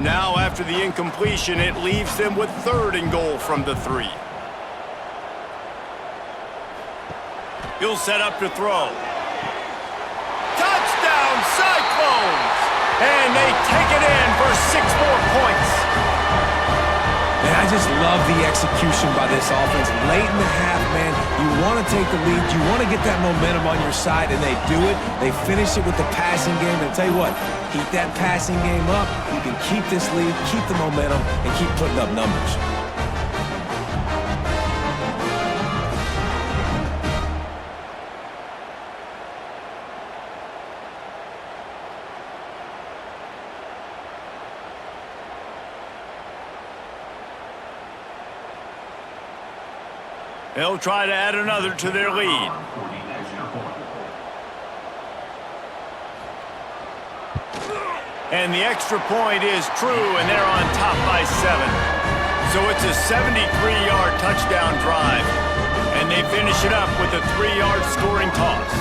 Now, after the incompletion, it leaves them with 3rd and goal from the 3. He'll set up to throw. Touchdown, Cyclones! And they take it in for 6 more points. Man, I just love the execution by this offense. Late in the half, man, you want to take the lead. You want to get that momentum on your side, and they do it. They finish it with the passing game. And I'll tell you what, keep that passing game up. You can keep this lead, keep the momentum, and keep putting up numbers. They'll try to add another to their lead. And the extra point is true, and they're on top by 7. So it's a 73-yard touchdown drive. And they finish it up with a 3-yard scoring toss.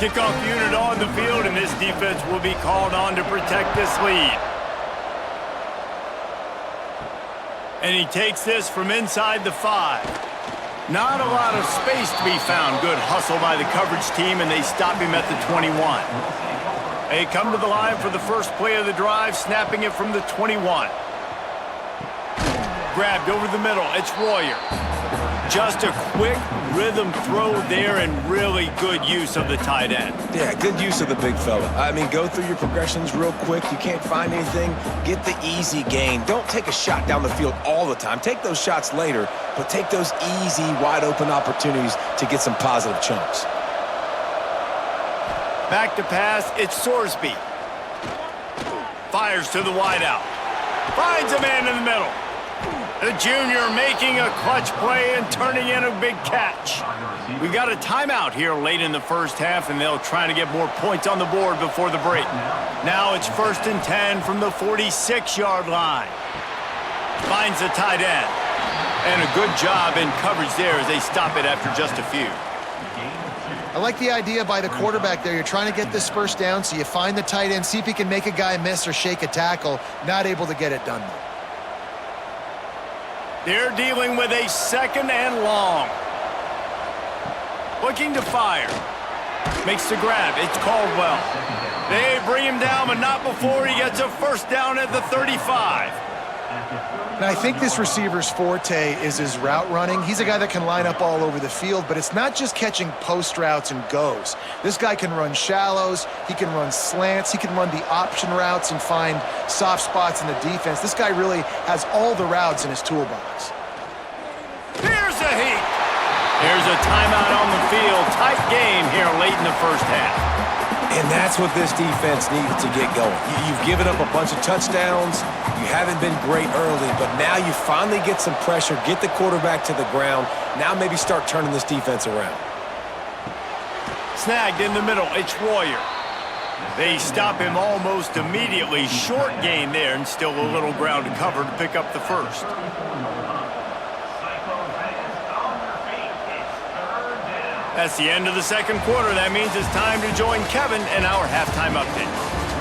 Kickoff unit on the field, and this defense will be called on to protect this lead. And he takes this from inside the 5. Not a lot of space to be found. Good hustle by the coverage team, and they stop him at the 21. They come to the line for the first play of the drive, snapping it from the 21. Grabbed over the middle. It's Royer. Just a quick rhythm throw there, and really good use of the tight end. Yeah, good use of the big fella. I mean, go through your progressions real quick. You can't find anything, get the easy gain. Don't take a shot down the field all the time. Take those shots later, but take those easy, wide-open opportunities to get some positive chunks. Back to pass, it's Sorsby. Fires to the wideout. Finds a man in the middle. The junior making a clutch play and turning in a big catch. We've got a timeout here late in the first half, and they'll try to get more points on the board before the break. Now it's 1st and 10 from the 46-yard line. Finds the tight end. And a good job in coverage there as they stop it after just a few. I like the idea by the quarterback there. You're trying to get this first down, so you find the tight end, see if he can make a guy miss or shake a tackle. Not able to get it done, though. They're dealing with a 2nd and long. Looking to fire. Makes the grab. It's Caldwell. They bring him down, but not before he gets a first down at the 35. And I think this receiver's forte is his route running. He's a guy that can line up all over the field, but it's not just catching post routes and goes. This guy can run shallows, he can run slants, he can run the option routes and find soft spots in the defense. This guy really has all the routes in his toolbox. Here's a heat. There's a timeout on the field. Tight game here late in the first half. And that's what this defense needs to get going. You've given up a bunch of touchdowns. You haven't been great early, but now you finally get some pressure, get the quarterback to the ground. Now maybe start turning this defense around. Snagged in the middle. It's Royer. They stop him almost immediately. Short gain there, and still a little ground to cover to pick up the first. That's the end of the second quarter. That means it's time to join Kevin in our halftime update.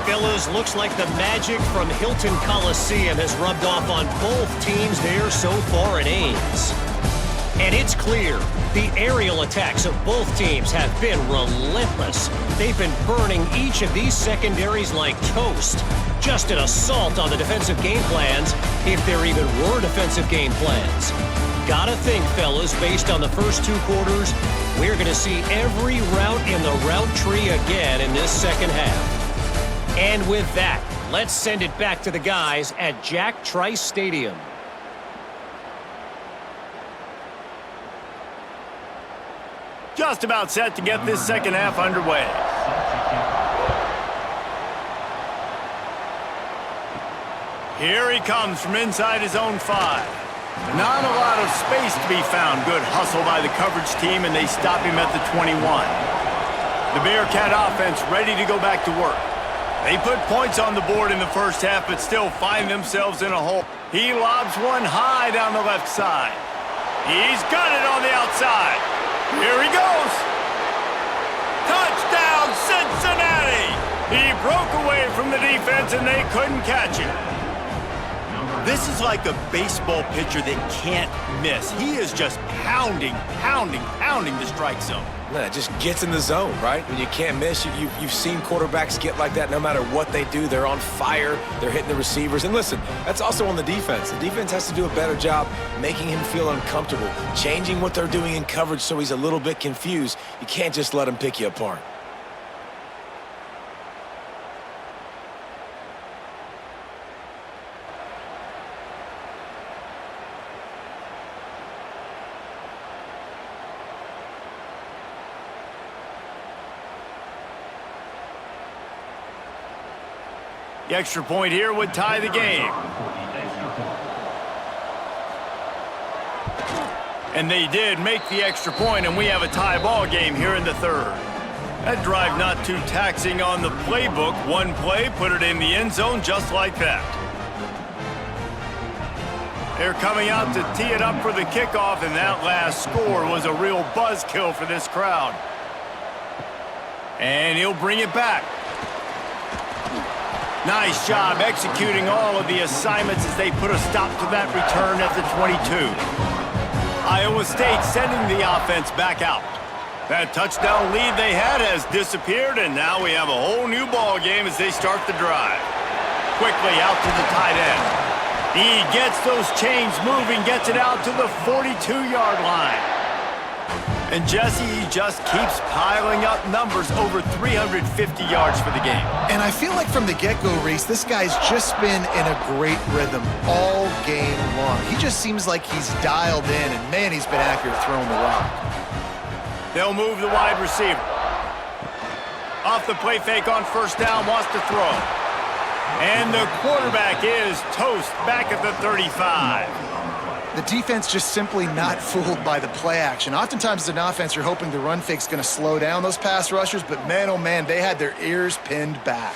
Fellas, looks like the magic from Hilton Coliseum has rubbed off on both teams there so far in Ames. And it's clear, the aerial attacks of both teams have been relentless. They've been burning each of these secondaries like toast. Just an assault on the defensive game plans, if there even were defensive game plans. Gotta think, fellas, based on the first 2 quarters, we're going to see every route in the route tree again in this second half. And with that, let's send it back to the guys at Jack Trice Stadium. Just about set to get this second half underway. Here he comes from inside his own 5. Not a lot of space to be found. Good hustle by the coverage team, and they stop him at the 21. The Bearcat offense ready to go back to work. They put points on the board in the first half, but still find themselves in a hole. He lobs one high down the left side. He's got it on the outside. Here he goes. Touchdown, Cincinnati! He broke away from the defense, and they couldn't catch him. This is like a baseball pitcher that can't miss. He is just pounding the strike zone. Yeah, it just gets in the zone, right? When you can't miss, you've seen quarterbacks get like that no matter what they do. They're on fire. They're hitting the receivers. And listen, that's also on the defense. The defense has to do a better job making him feel uncomfortable, changing what they're doing in coverage so he's a little bit confused. You can't just let him pick you apart. The extra point here would tie the game. And they did make the extra point, and we have a tie ball game here in the third. That drive not too taxing on the playbook. One play, put it in the end zone just like that. They're coming out to tee it up for the kickoff, and that last score was a real buzzkill for this crowd. And he'll bring it back. Nice job executing all of the assignments as they put a stop to that return at the 22. Iowa State sending the offense back out. That touchdown lead they had has disappeared, and now we have a whole new ball game as they start the drive. Quickly out to the tight end. He gets those chains moving, gets it out to the 42-yard line. And Jesse, he just keeps piling up numbers, over 350 yards for the game. And I feel like from the get-go, Reese, this guy's just been in a great rhythm all game long. He just seems like he's dialed in, and man, he's been accurate throwing the rock. They'll move the wide receiver. Off the play fake on first down, wants to throw. And the quarterback is toast back at the 35. The defense just simply not fooled by the play action. Oftentimes as an offense, you're hoping the run fake's going to slow down those pass rushers, but man, oh man, they had their ears pinned back.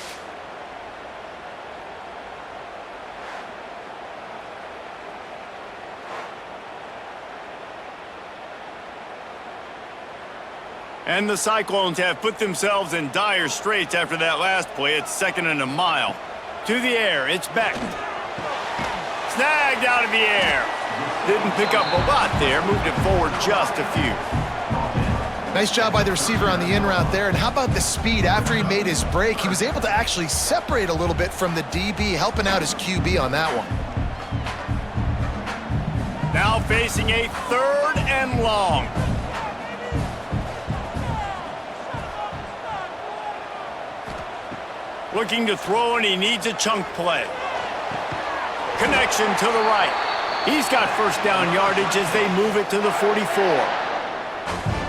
And the Cyclones have put themselves in dire straits after that last play. It's 2nd and a mile. To the air, it's Beck. Snagged out of the air. Didn't pick up a lot there, moved it forward just a few. Nice job by the receiver on the in route there. And how about the speed? After he made his break, he was able to actually separate a little bit from the DB, helping out his QB on that one. Now facing a 3rd and long. Looking to throw, and he needs a chunk play. Connection to the right. He's got first down yardage as they move it to the 44.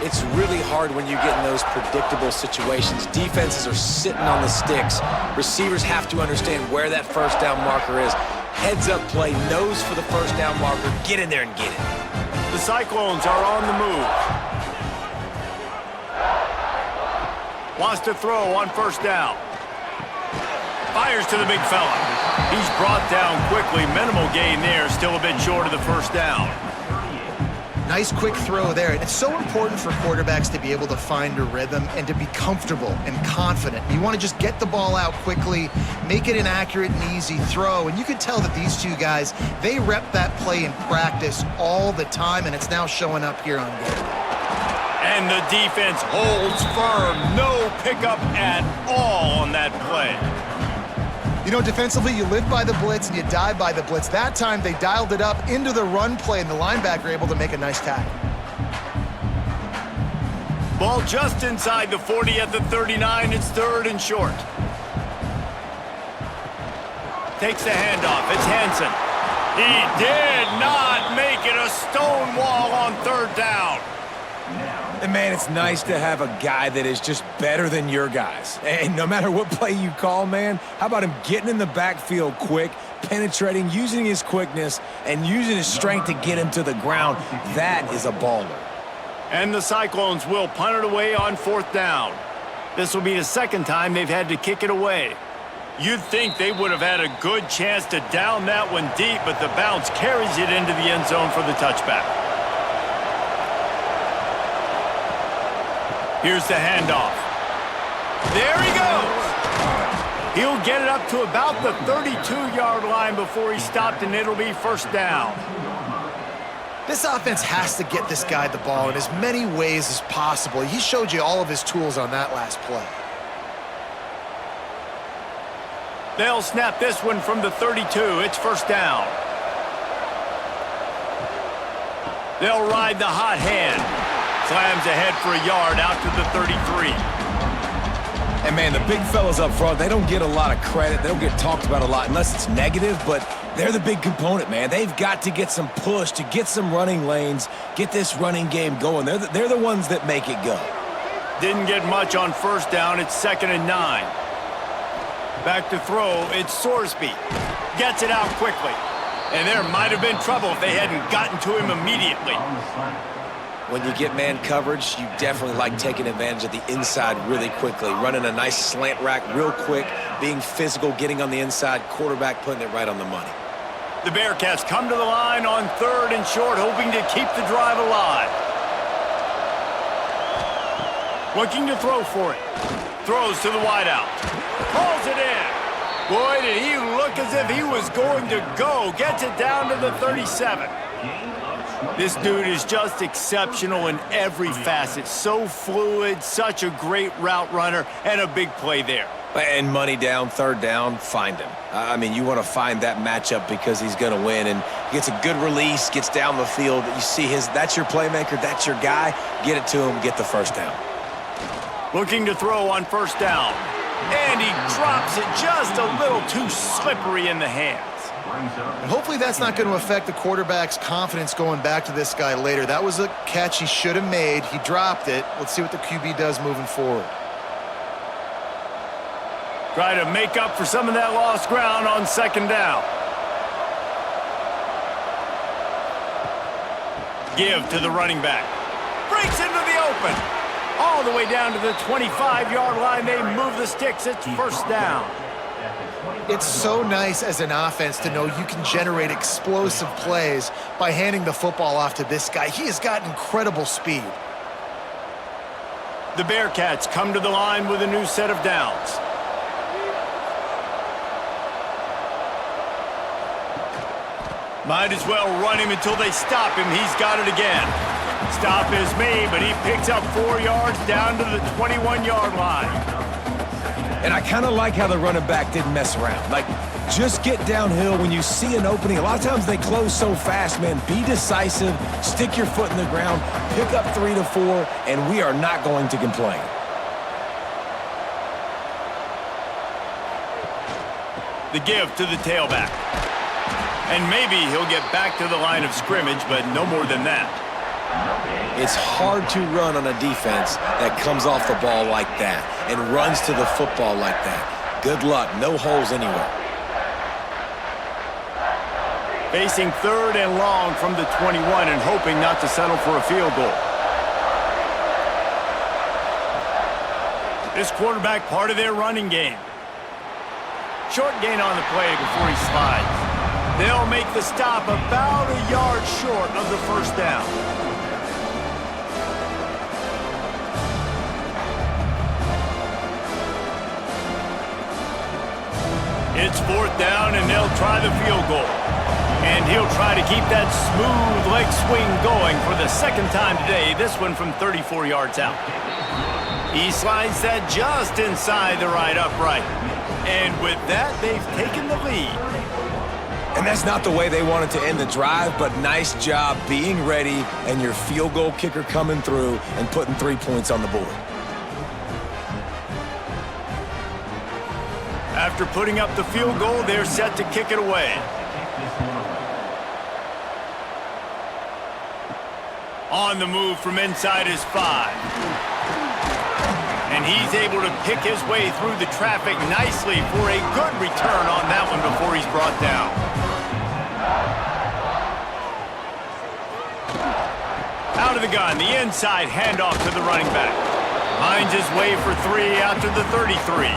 It's really hard when you get in those predictable situations. Defenses are sitting on the sticks. Receivers have to understand where that first down marker is. Heads up play, nose for the first down marker. Get in there and get it. The Cyclones are on the move. Wants to throw on first down. Fires to the big fella. He's brought down quickly. Minimal gain there. Still a bit short of the first down. Nice quick throw there. And it's so important for quarterbacks to be able to find a rhythm and to be comfortable and confident. You want to just get the ball out quickly, make it an accurate and easy throw. And you can tell that these two guys, they rep that play in practice all the time, and it's now showing up here on game. And the defense holds firm. No pickup at all on that play. You know, defensively, you live by the blitz and you die by the blitz. That time, they dialed it up into the run play, and the linebacker able to make a nice tackle. Ball just inside the 40 at the 39. It's 3rd and short. Takes the handoff. It's Hansen. He did not make it. A stone wall on 3rd down. And man, it's nice to have a guy that is just better than your guys. And no matter what play you call, man, how about him getting in the backfield quick, penetrating, using his quickness, and using his strength to get him to the ground? That is a baller. And the Cyclones will punt it away on 4th down. This will be the 2nd time they've had to kick it away. You'd think they would have had a good chance to down that one deep, but the bounce carries it into the end zone for the touchback. Here's the handoff. There he goes. He'll get it up to about the 32-yard line before he stopped, and it'll be 1st down. This offense has to get this guy the ball in as many ways as possible. He showed you all of his tools on that last play. They'll snap this one from the 32. It's 1st down. They'll ride the hot hand. Slams ahead for a yard out to the 33. And man, the big fellas up front, they don't get a lot of credit. They don't get talked about a lot unless it's negative, but they're the big component, man. They've got to get some push, to get some running lanes, get this running game going. They're the ones that make it go. Didn't get much on 1st down. It's 2nd and 9. Back to throw. It's Sorsby. Gets it out quickly. And there might have been trouble if they hadn't gotten to him immediately. When you get man coverage, you definitely like taking advantage of the inside really quickly, running a nice slant rack real quick, being physical, getting on the inside, quarterback putting it right on the money. The Bearcats come to the line on 3rd and short, hoping to keep the drive alive. Looking to throw for it. Throws to the wideout. Pulls it in. Boy, did he look as if he was going to go. Gets it down to the 37. This dude is just exceptional in every facet. So fluid, such a great route runner, and a big play there. And money down, 3rd down, find him. I mean, you want to find that matchup because he's going to win, and gets a good release, gets down the field. You see that's your playmaker, that's your guy. Get it to him, get the 1st down. Looking to throw on 1st down. And he drops it just a little too slippery in the hands. And hopefully that's not going to affect the quarterback's confidence going back to this guy later. That was a catch he should have made. He dropped it. Let's see what the QB does moving forward. Try to make up for some of that lost ground on 2nd down. Give to the running back. Breaks into the open. All the way down to the 25-yard line. They move the sticks. It's 1st down. It's so nice as an offense to know you can generate explosive plays by handing the football off to this guy. He has got incredible speed. The Bearcats come to the line with a new set of downs. Might as well run him until they stop him. He's got it again. Stop is made, but he picks up 4 yards down to the 21-yard line. And I kind of like how the running back didn't mess around. Like, just get downhill when you see an opening. A lot of times they close so fast, man. Be decisive, stick your foot in the ground, pick up 3 to 4, and we are not going to complain. The give to the tailback. And maybe he'll get back to the line of scrimmage, but no more than that. It's hard to run on a defense that comes off the ball like that and runs to the football like that. Good luck. No holes anywhere. Facing 3rd and long from the 21 and hoping not to settle for a field goal. This quarterback part of their running game. Short gain on the play before he slides. They'll make the stop about a yard short of the 1st down. It's 4th down, and they'll try the field goal. And he'll try to keep that smooth leg swing going for the 2nd time today, this one from 34 yards out. He slides that just inside the right upright. And with that, they've taken the lead. And that's not the way they wanted to end the drive, but nice job being ready and your field goal kicker coming through and putting 3 points on the board. After putting up the field goal, they're set to kick it away. On the move from inside his 5. And he's able to pick his way through the traffic nicely for a good return on that one before he's brought down. Out of the gun, the inside handoff to the running back. Finds his way for 3 out to the 33.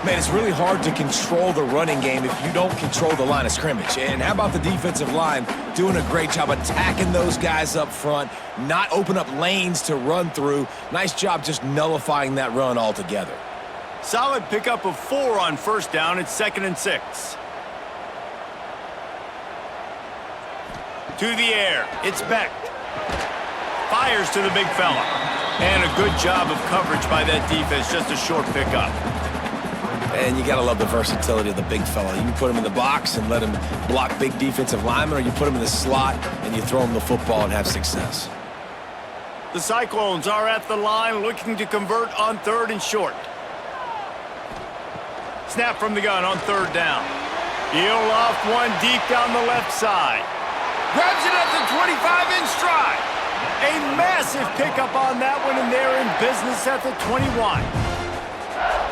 Man, it's really hard to control the running game if you don't control the line of scrimmage. And how about the defensive line doing a great job attacking those guys up front, not open up lanes to run through. Nice job just nullifying that run altogether. Solid pickup of 4 on 1st down. It's 2nd and 6. To the air. It's Beck. Fires to the big fella. And a good job of coverage by that defense. Just a short pickup. And you got to love the versatility of the big fella. You can put him in the box and let him block big defensive linemen, or you put him in the slot and you throw him the football and have success. The Cyclones are at the line looking to convert on 3rd and short. Snap from the gun on 3rd down. He'll off one deep down the left side. Grabs it at the 25 in stride. A massive pickup on that one, and they're in business at the 21.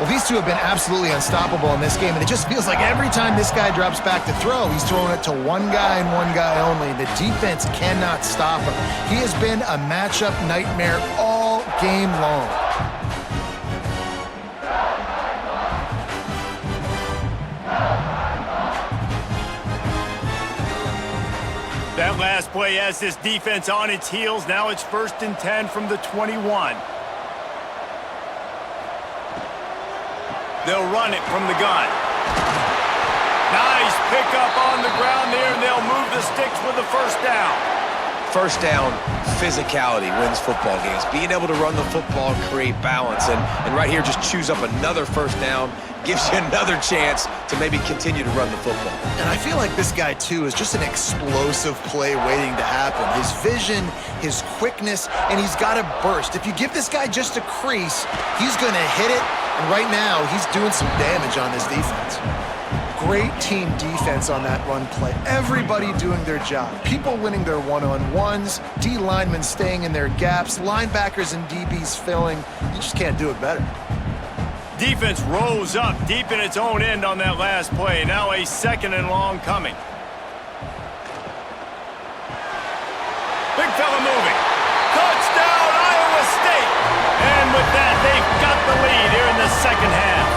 Well, these two have been absolutely unstoppable in this game, and it just feels like every time this guy drops back to throw, he's throwing it to one guy and one guy only. The defense cannot stop him. He has been a matchup nightmare all game long. That last play has this defense on its heels. Now it's 1st and 10 from the 21. They'll run it from the gun. Nice pickup on the ground there, and they'll move the sticks with the first down. First down, physicality wins football games. Being able to run the football, create balance, and right here just choose up another first down, gives you another chance to maybe continue to run the football. And I feel like this guy, too, is just an explosive play waiting to happen. His vision, his quickness, and he's got a burst. If you give this guy just a crease, he's going to hit it, and right now he's doing some damage on this defense. Great team defense on that run play. Everybody doing their job. People winning their one-on-ones, D linemen staying in their gaps, linebackers and DBs filling. You just can't do it better. Defense rose up deep in its own end on that last play. Now a 2nd and long coming. Big fella moving. Touchdown, Iowa State. And with that, they've got the lead here in the second half.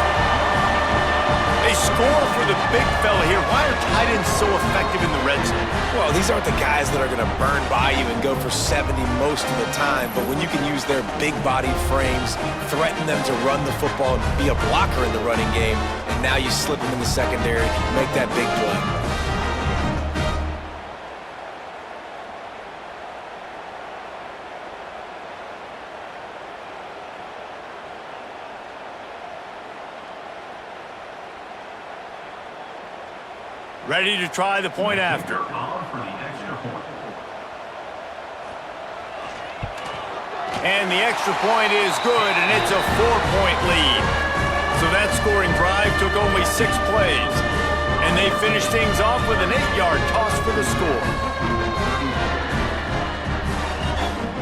They score for the big fella here. Why are tight ends so effective in the red zone? Well, these aren't the guys that are going to burn by you and go for 70 most of the time, but when you can use their big-bodied frames, threaten them to run the football, and be a blocker in the running game, and now you slip them in the secondary, make that big play. Ready to try the point after. And the extra point is good, and it's a 4-point lead. So that scoring drive took only 6 plays. And they finished things off with an 8-yard toss for the score.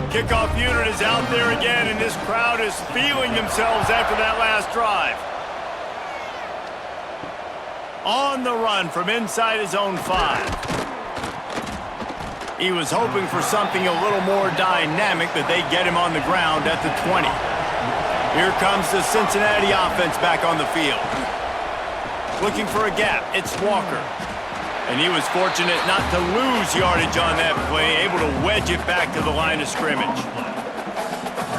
Kickoff unit is out there again, and this crowd is feeling themselves after that last drive. On the run from inside his own 5. He was hoping for something a little more dynamic, that they get him on the ground at the 20. Here comes the Cincinnati offense back on the field. Looking for a gap, it's Walker. And he was fortunate not to lose yardage on that play, able to wedge it back to the line of scrimmage.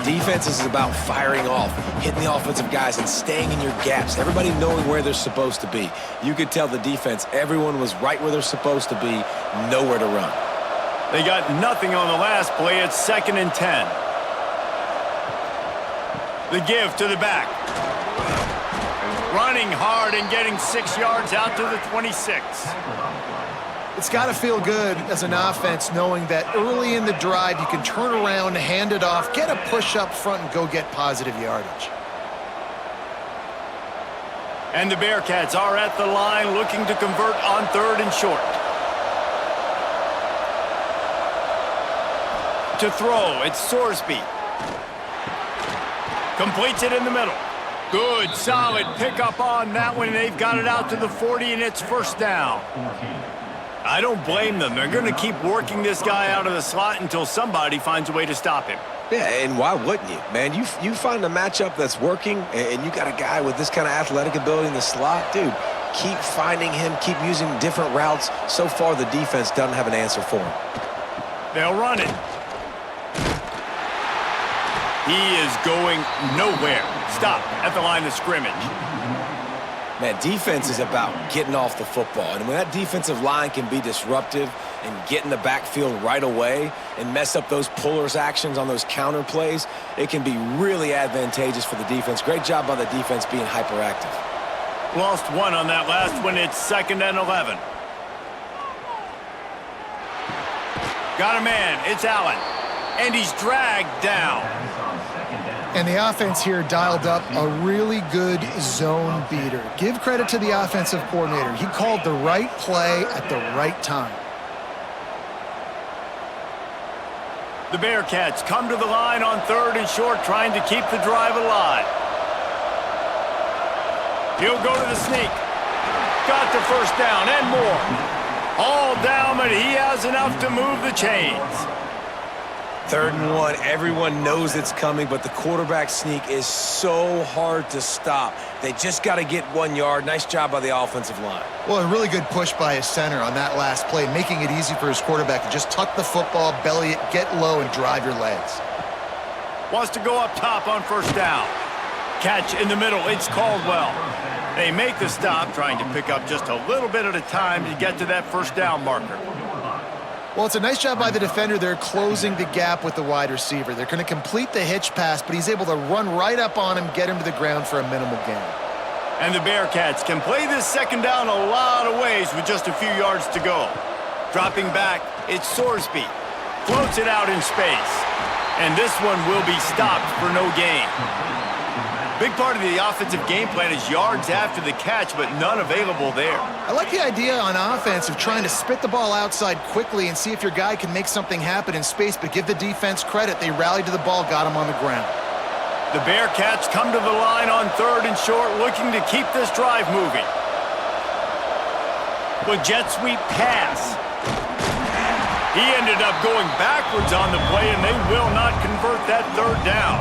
Defense is about firing off, hitting the offensive guys, and staying in your gaps. Everybody knowing where they're supposed to be. You could tell the defense, everyone was right where they're supposed to be, nowhere to run. They got nothing on the last play. It's 2nd and 10. The give to the back. Running hard and getting 6 yards out to the 26. It's got to feel good as an offense knowing that early in the drive you can turn around, hand it off, get a push up front, and go get positive yardage. And the Bearcats are at the line looking to convert on 3rd and short. To throw, it's Sorsby. Completes it in the middle. Good, solid pickup on that one. They've got it out to the 40, and it's 1st down. I don't blame them. They're going to keep working this guy out of the slot until somebody finds a way to stop him. Yeah, and why wouldn't you, man? You find a matchup that's working, and you got a guy with this kind of athletic ability in the slot, dude, keep finding him, keep using different routes. So far, the defense doesn't have an answer for him. They'll run it. He is going nowhere. Stop at the line of scrimmage. Man, defense is about getting off the football. And when that defensive line can be disruptive and get in the backfield right away and mess up those pullers actions on those counter plays, it can be really advantageous for the defense. Great job by the defense being hyperactive. Lost 1 on that last one. It's 2nd and 11. Got a man. It's Allen. And he's dragged down. And the offense here dialed up a really good zone beater. Give credit to the offensive coordinator. He called the right play at the right time. The Bearcats come to the line on 3rd and short, trying to keep the drive alive. He'll go to the sneak. Got the 1st down and more. All down, but he has enough to move the chains. 3rd and 1, everyone knows it's coming, but the quarterback sneak is so hard to stop. They just got to get 1 yard. Nice job by the offensive line. Well, a really good push by his center on that last play, making it easy for his quarterback to just tuck the football, belly it, get low, and drive your legs. Wants to go up top on 1st down. Catch in the middle. It's Caldwell. They make the stop, trying to pick up just a little bit at a time to get to that 1st down marker. Well, it's a nice job by the defender. They're closing the gap with the wide receiver. They're going to complete the hitch pass, but he's able to run right up on him, get him to the ground for a minimal gain. And the Bearcats can play this 2nd down a lot of ways with just a few yards to go. Dropping back, it's Sorsby. Floats it out in space. And this one will be stopped for no gain. Big part of the offensive game plan is yards after the catch, but none available there. I like the idea on offense of trying to spit the ball outside quickly and see if your guy can make something happen in space, but give the defense credit. They rallied to the ball, got him on the ground. The Bearcats come to the line on 3rd and short, looking to keep this drive moving. With jet sweep pass. He ended up going backwards on the play, and they will not convert that 3rd down.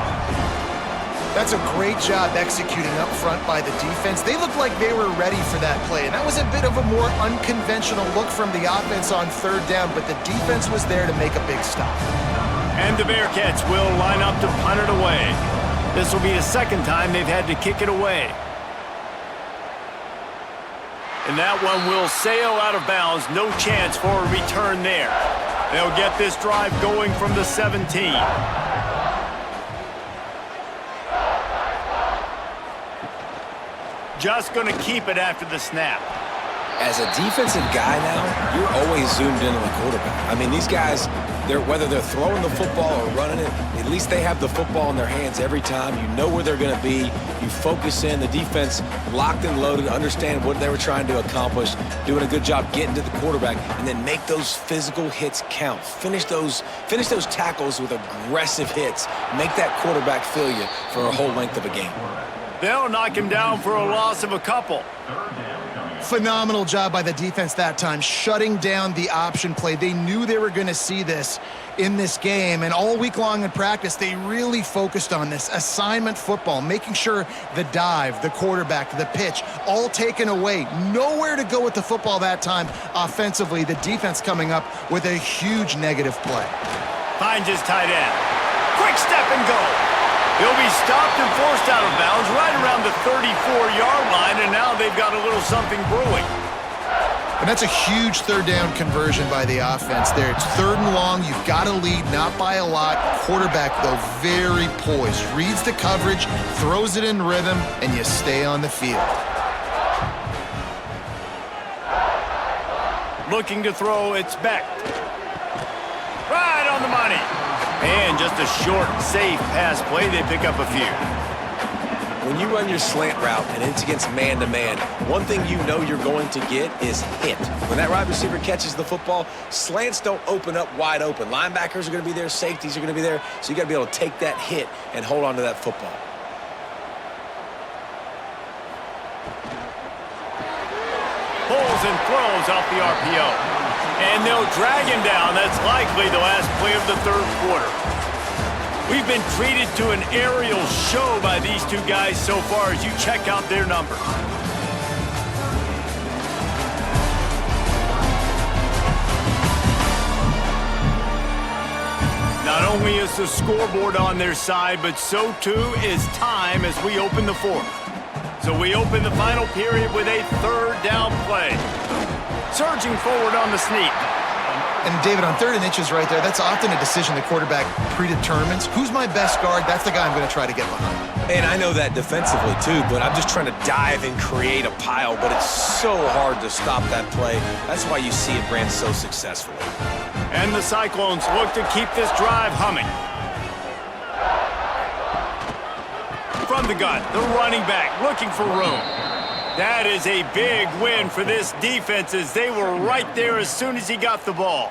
That's a great job executing up front by the defense. They looked like they were ready for that play, and that was a bit of a more unconventional look from the offense on 3rd down, but the defense was there to make a big stop. And the Bearcats will line up to punt it away. This will be the 2nd time they've had to kick it away. And that one will sail out of bounds. No chance for a return there. They'll get this drive going from the 17. Just going to keep it after the snap. As a defensive guy now, you're always zoomed in on the quarterback. I mean, these guys, whether they're throwing the football or running it, at least they have the football in their hands every time. You know where they're going to be. You focus in. The defense locked and loaded, understand what they were trying to accomplish, doing a good job getting to the quarterback, and then make those physical hits count. Finish those tackles with aggressive hits. Make that quarterback feel you for a whole length of a game. They'll knock him down for a loss of a couple. Phenomenal job by the defense that time, shutting down the option play. They knew they were going to see this in this game, and all week long in practice, they really focused on this assignment football, making sure the dive, the quarterback, the pitch, all taken away. Nowhere to go with the football that time offensively. The defense coming up with a huge negative play. Finds his tight end. Quick step and go. He'll be stopped and forced out of bounds right around the 34-yard line, and now they've got a little something brewing. And that's a huge 3rd down conversion by the offense there. It's 3rd and long. You've got to lead, not by a lot. Quarterback, though, very poised. Reads the coverage, throws it in rhythm, and you stay on the field. Looking to throw, it's Beck. Right on the money. And just a short, safe pass play. They pick up a few. When you run your slant route and it's against man-to-man, one thing you know you're going to get is hit. When that wide receiver catches the football, slants don't open up wide open. Linebackers are going to be there. Safeties are going to be there. So you got to be able to take that hit and hold on to that football. Pulls and throws off the RPO. And they'll drag him down. That's likely the last play of the 3rd quarter. We've been treated to an aerial show by these two guys so far as you check out their numbers. Not only is the scoreboard on their side, but so too is time as we open the 4th. So we open the final period with a 3rd down play. Surging forward on the sneak. And David, on 3rd and inches right there, that's often a decision the quarterback predetermines. Who's my best guard? That's the guy I'm going to try to get behind. And I know that defensively too, but I'm just trying to dive and create a pile, but it's so hard to stop that play. That's why you see it ran so successfully. And the Cyclones look to keep this drive humming. From the gun, the running back looking for room. That is a big win for this defense as they were right there as soon as he got the ball.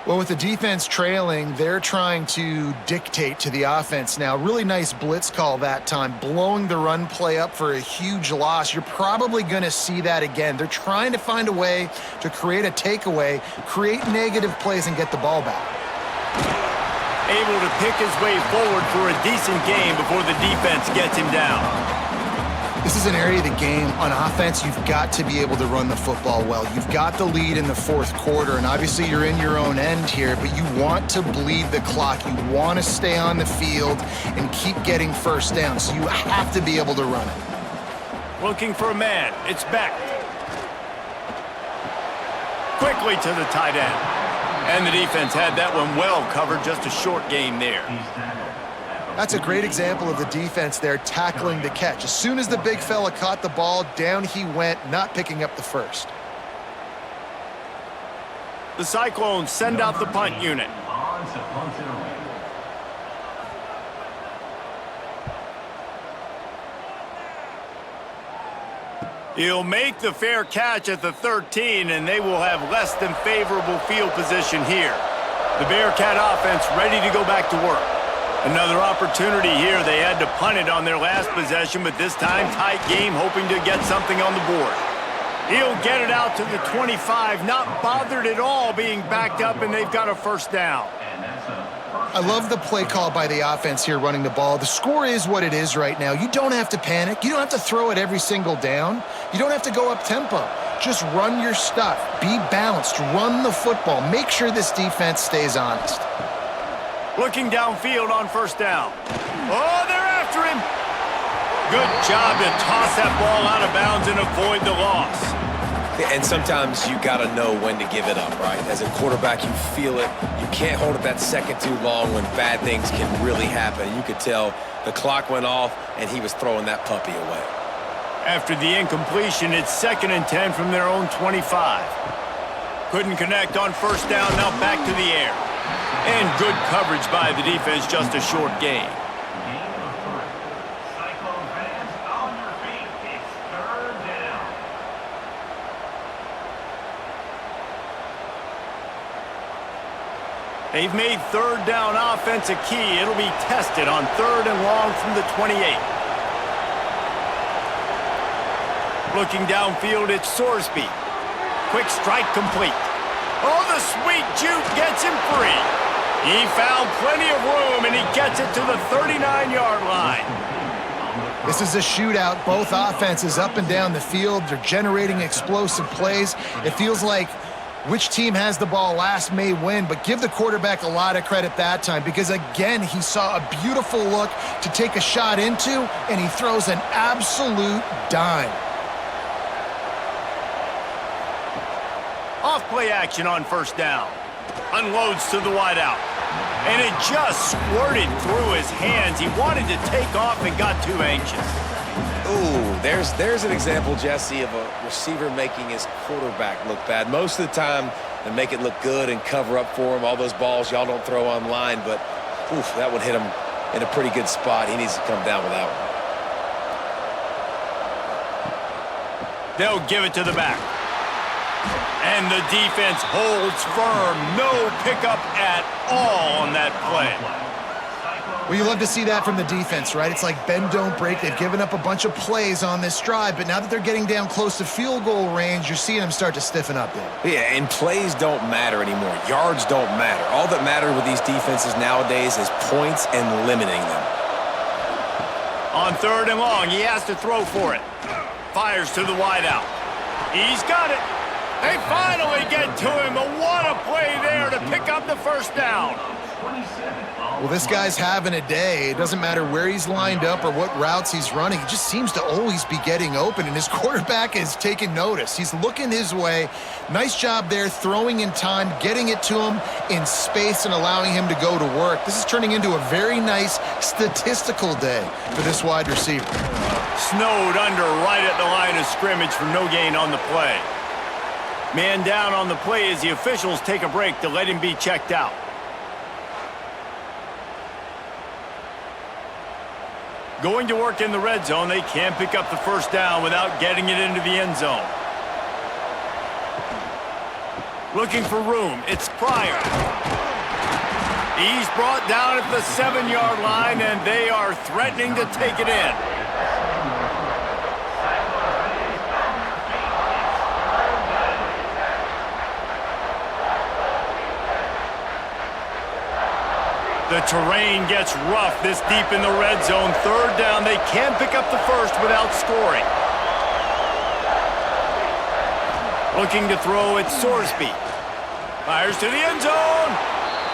Well, with the defense trailing, they're trying to dictate to the offense now. Really nice blitz call that time, blowing the run play up for a huge loss. You're probably going to see that again. They're trying to find a way to create a takeaway, create negative plays, and get the ball back. able to pick his way forward for a decent game before the defense gets him down. This is an area of the game on offense you've got to be able to run the football well. You've got the lead in the fourth quarter, and obviously you're in your own end here, but you want to bleed the clock. You want to stay on the field and keep getting first down, so you have to be able to run it. Looking for a man. It's Beck. Quickly to the tight end. And the defense had that one well covered, just a short gain there. That's a great example of the defense there tackling the catch. As soon as the big fella caught the ball, down he went, not picking up the first. The Cyclones send out the punt unit. He'll make the fair catch at the 13, and they will have less than favorable field position here. The Bearcat offense ready to go back to work. Another opportunity here. They had to punt it on their last possession, but this time tight game, hoping to get something on the board. He'll get it out to the 25, not bothered at all being backed up, and they've got a first down. I love the play call by the offense here running the ball. The score is what it is right now. You don't have to panic. You don't have to throw it every single down. You don't have to go up tempo. Just run your stuff. Be balanced. Run the football. Make sure this defense stays honest. Looking downfield on first down. Oh, they're after him. Good job to toss that ball out of bounds and avoid the loss. And sometimes you got to know when to give it up, right? As a quarterback, you feel it. You can't hold it that second too long when bad things can really happen. You could tell the clock went off, and he was throwing that puppy away. After the incompletion, it's 2nd and 10 from their own 25. Couldn't connect on first down, now back to the air. And good coverage by the defense, just a short gain. They've made third down offense a key. It'll be tested on 3rd and long from the 28. Looking downfield, it's Sorsby. Quick strike complete. Oh, the sweet juke gets him free. He found plenty of room, and he gets it to the 39-yard line. This is a shootout. Both offenses up and down the field. They're generating explosive plays. It feels like which team has the ball last may win, but give the quarterback a lot of credit that time because, again, he saw a beautiful look to take a shot into, and he throws an absolute dime. Off-play action on first down. Unloads to the wideout. And it just squirted through his hands. He wanted to take off and got too anxious. Ooh, there's an example, Jesse, of a receiver making his quarterback look bad. Most of the time, they make it look good and cover up for him. All those balls y'all don't throw online, but oof, that would hit him in a pretty good spot. He needs to come down with that one. They'll give it to the back. And the defense holds firm. No pickup at all on that play. Well, you love to see that from the defense, right? It's like bend, don't break. They've given up a bunch of plays on this drive, but now that they're getting down close to field goal range, you're seeing them start to stiffen up there. Yeah, and plays don't matter anymore. Yards don't matter. All that matters with these defenses nowadays is points and limiting them. On 3rd and long, he has to throw for it. Fires to the wideout. He's got it. They finally get to him, but what a play there to pick up the first down. Well, this guy's having a day. It doesn't matter where he's lined up or what routes he's running. He just seems to always be getting open, and his quarterback is taking notice. He's looking his way. Nice job there, throwing in time, getting it to him in space and allowing him to go to work. This is turning into a very nice statistical day for this wide receiver. Snowed under right at the line of scrimmage for no gain on the play. Man down on the play as the officials take a break to let him be checked out. Going to work in the red zone, they can't pick up the first down without getting it into the end zone. Looking for room, it's Pryor. He's brought down at the 7-yard line, and they are threatening to take it in. The terrain gets rough this deep in the red zone. Third down, they can pick up the first without scoring. Looking to throw at Sorsby. Fires to the end zone.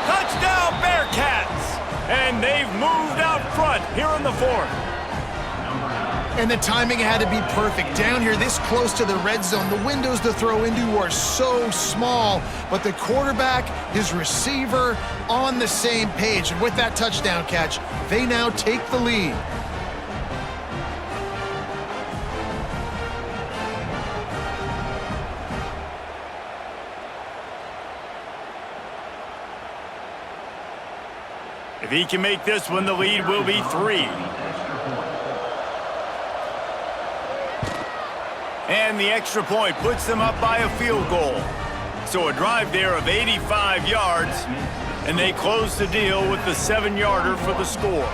Touchdown, Bearcats! And they've moved out front here in the fourth. And the timing had to be perfect. Down here this close to the red zone, the windows to throw into are so small, but the quarterback, his receiver, on the same page. And with that touchdown catch, they now take the lead. If he can make this one, the lead will be 3. And the extra point puts them up by a field goal. So a drive there of 85 yards, and they close the deal with the 7-yarder for the score.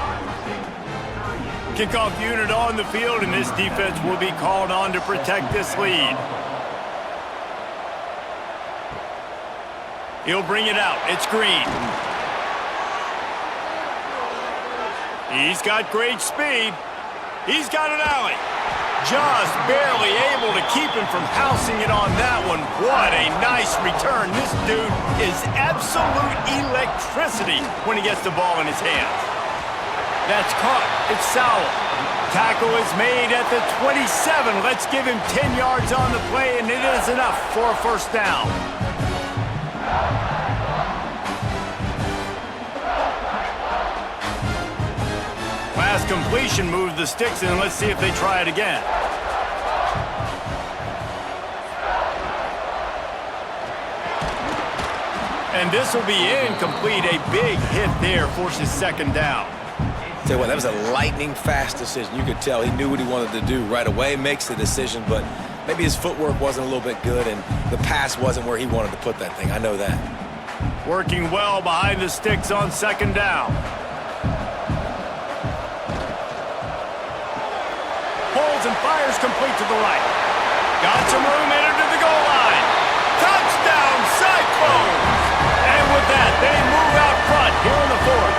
Kickoff unit on the field, and this defense will be called on to protect this lead. He'll bring it out. It's Green. He's got great speed. He's got an alley. Just barely able to keep him from housing it on that one. What a nice return. This dude is absolute electricity when he gets the ball in his hands. That's caught. It's Sowell. Tackle is made at the 27. Let's give him 10 yards on the play, and it is enough for a first down. Last completion moved the sticks, and let's see if they try it again. And this will be incomplete. A big hit there forces second down. Tell you what, that was a lightning-fast decision. You could tell he knew what he wanted to do right away, makes the decision, but maybe his footwork wasn't a little bit good, and the pass wasn't where he wanted to put that thing. I know that. Working well behind the sticks on second down. Pulls and fires complete to the right. Got some room, entered to the goal line. Touchdown, Cyclones! And with that, they move out front here in the fourth.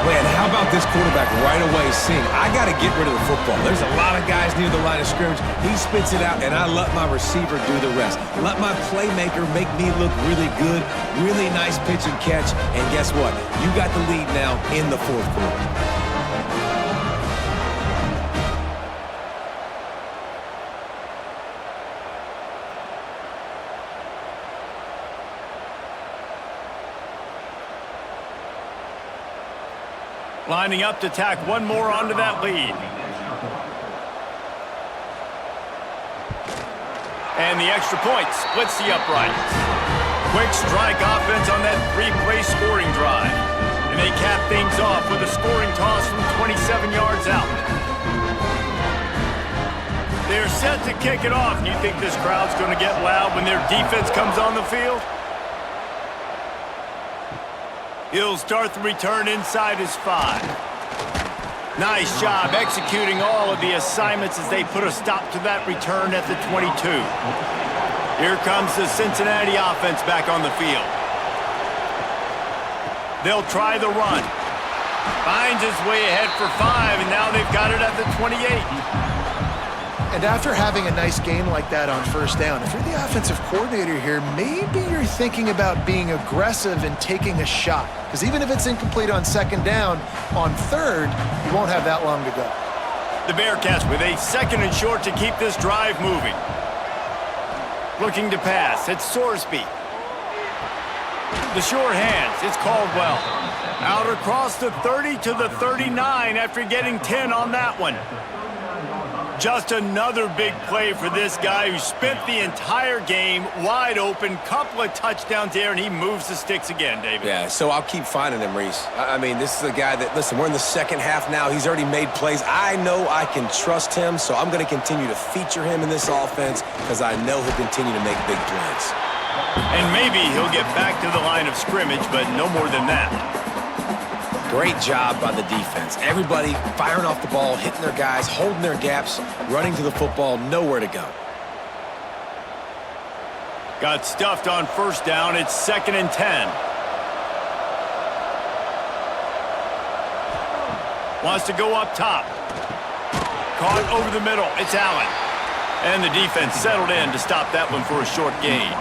Man, how about this quarterback right away seeing, I got to get rid of the football. There's a lot of guys near the line of scrimmage. He spits it out, and I let my receiver do the rest. Let my playmaker make me look really good, really nice pitch and catch, and guess what? You got the lead now in the fourth quarter. Lining up to tack one more onto that lead. And the extra point splits the uprights. Quick strike offense on that 3-play scoring drive. And they cap things off with a scoring toss from 27 yards out. They're set to kick it off. You think this crowd's going to get loud when their defense comes on the field? He'll start the return inside his 5. Nice job executing all of the assignments as they put a stop to that return at the 22. Here comes the Cincinnati offense back on the field. They'll try the run. Finds his way ahead for 5, and now they've got it at the 28. And after having a nice game like that on first down, if you're the offensive coordinator here, maybe you're thinking about being aggressive and taking a shot. Because even if it's incomplete on second down, on third, you won't have that long to go. The Bearcats with a 2nd and short to keep this drive moving. Looking to pass, it's Sorsby. The short hands, it's Caldwell. Out across the 30 to the 39 after getting 10 on that one. Just another big play for this guy who spent the entire game wide open. Couple of touchdowns there, and he moves the sticks again, David. Yeah, so I'll keep finding him, Reese. I mean, this is a guy that, listen, we're in the second half now. He's already made plays. I know I can trust him, so I'm going to continue to feature him in this offense because I know he'll continue to make big plays. And maybe he'll get back to the line of scrimmage, but no more than that. Great job by the defense. Everybody firing off the ball, hitting their guys, holding their gaps, running to the football, nowhere to go. Got stuffed on first down. It's 2nd and 10. Wants to go up top. Caught over the middle. It's Allen. And the defense settled in to stop that one for a short gain.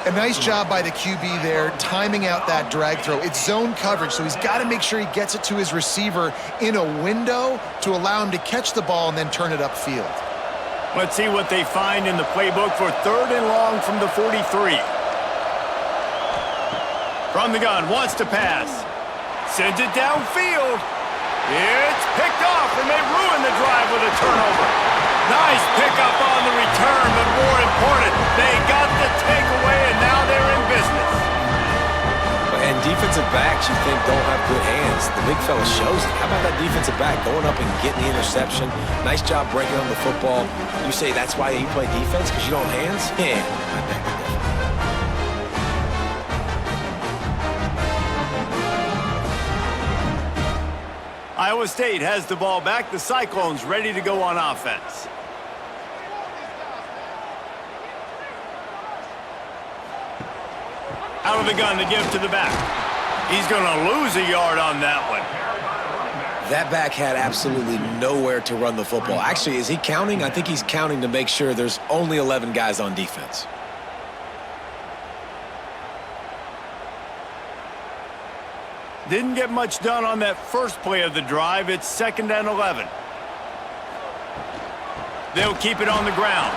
A nice job by the QB there, timing out that drag throw. It's zone coverage, so he's got to make sure he gets it to his receiver in a window to allow him to catch the ball and then turn it upfield. Let's see what they find in the playbook for 3rd and long from the 43. From the gun, wants to pass. Sends it downfield. It's picked off, and they ruin the drive with a turnover. Nice pickup on the return, but more important, they got the takeaway, and now they're in business. And defensive backs you think don't have good hands. The big fella shows it. How about that defensive back going up and getting the interception? Nice job breaking on the football. You say that's why you play defense, because you don't have hands? Yeah, I beg to differ. Iowa State has the ball back. The Cyclones ready to go on offense. Out of the gun to give to the back. He's going to lose a yard on that one. That back had absolutely nowhere to run the football. Actually, is he counting? I think he's counting to make sure there's only 11 guys on defense. Didn't get much done on that first play of the drive. It's 2nd and 11. They'll keep it on the ground.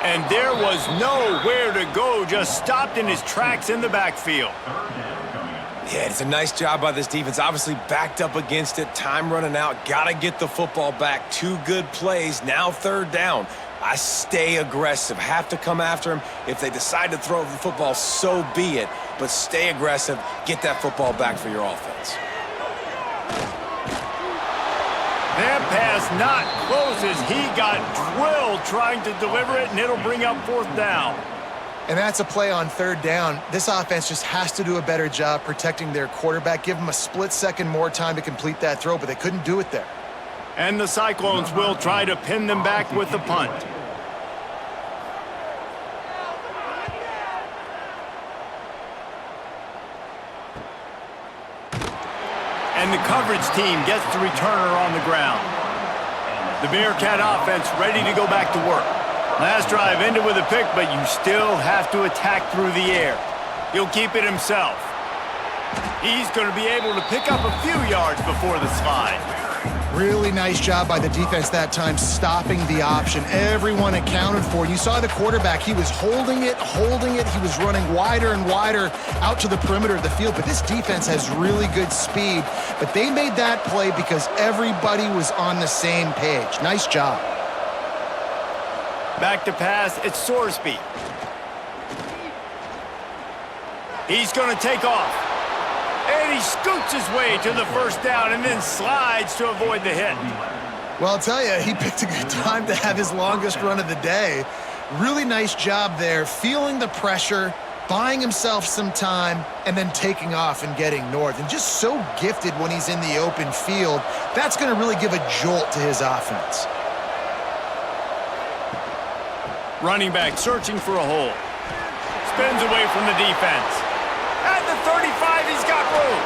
And there was nowhere to go, just stopped in his tracks in the backfield. Yeah, it's a nice job by this defense. Obviously backed up against it, time running out, got to get the football back. 2 good plays, now 3rd down. I stay aggressive, have to come after him. If they decide to throw the football, so be it. But stay aggressive, get that football back for your offense. That pass not close as he got drilled trying to deliver it, and it'll bring up 4th down. And that's a play on 3rd down. This offense just has to do a better job protecting their quarterback. Give them a split second more time to complete that throw, but they couldn't do it there. And the Cyclones will try to pin them back with the punt. And the coverage team gets the returner on the ground. The Bearcat offense ready to go back to work. Last drive ended with a pick, but you still have to attack through the air. He'll keep it himself. He's going to be able to pick up a few yards before the slide. Really nice job by the defense that time, stopping the option. Everyone accounted for it. You saw the quarterback. He was holding it. He was running wider and wider out to the perimeter of the field. But this defense has really good speed. But they made that play because everybody was on the same page. Nice job. Back to pass. It's Sorsby. He's going to take off. And he scoots his way to the 1st down and then slides to avoid the hit. Well, I'll tell you, he picked a good time to have his longest run of the day. Really nice job there, feeling the pressure, buying himself some time, and then taking off and getting north. And just so gifted when he's in the open field. That's going to really give a jolt to his offense. Running back searching for a hole. Spins away from the defense. At the 35, he's got room.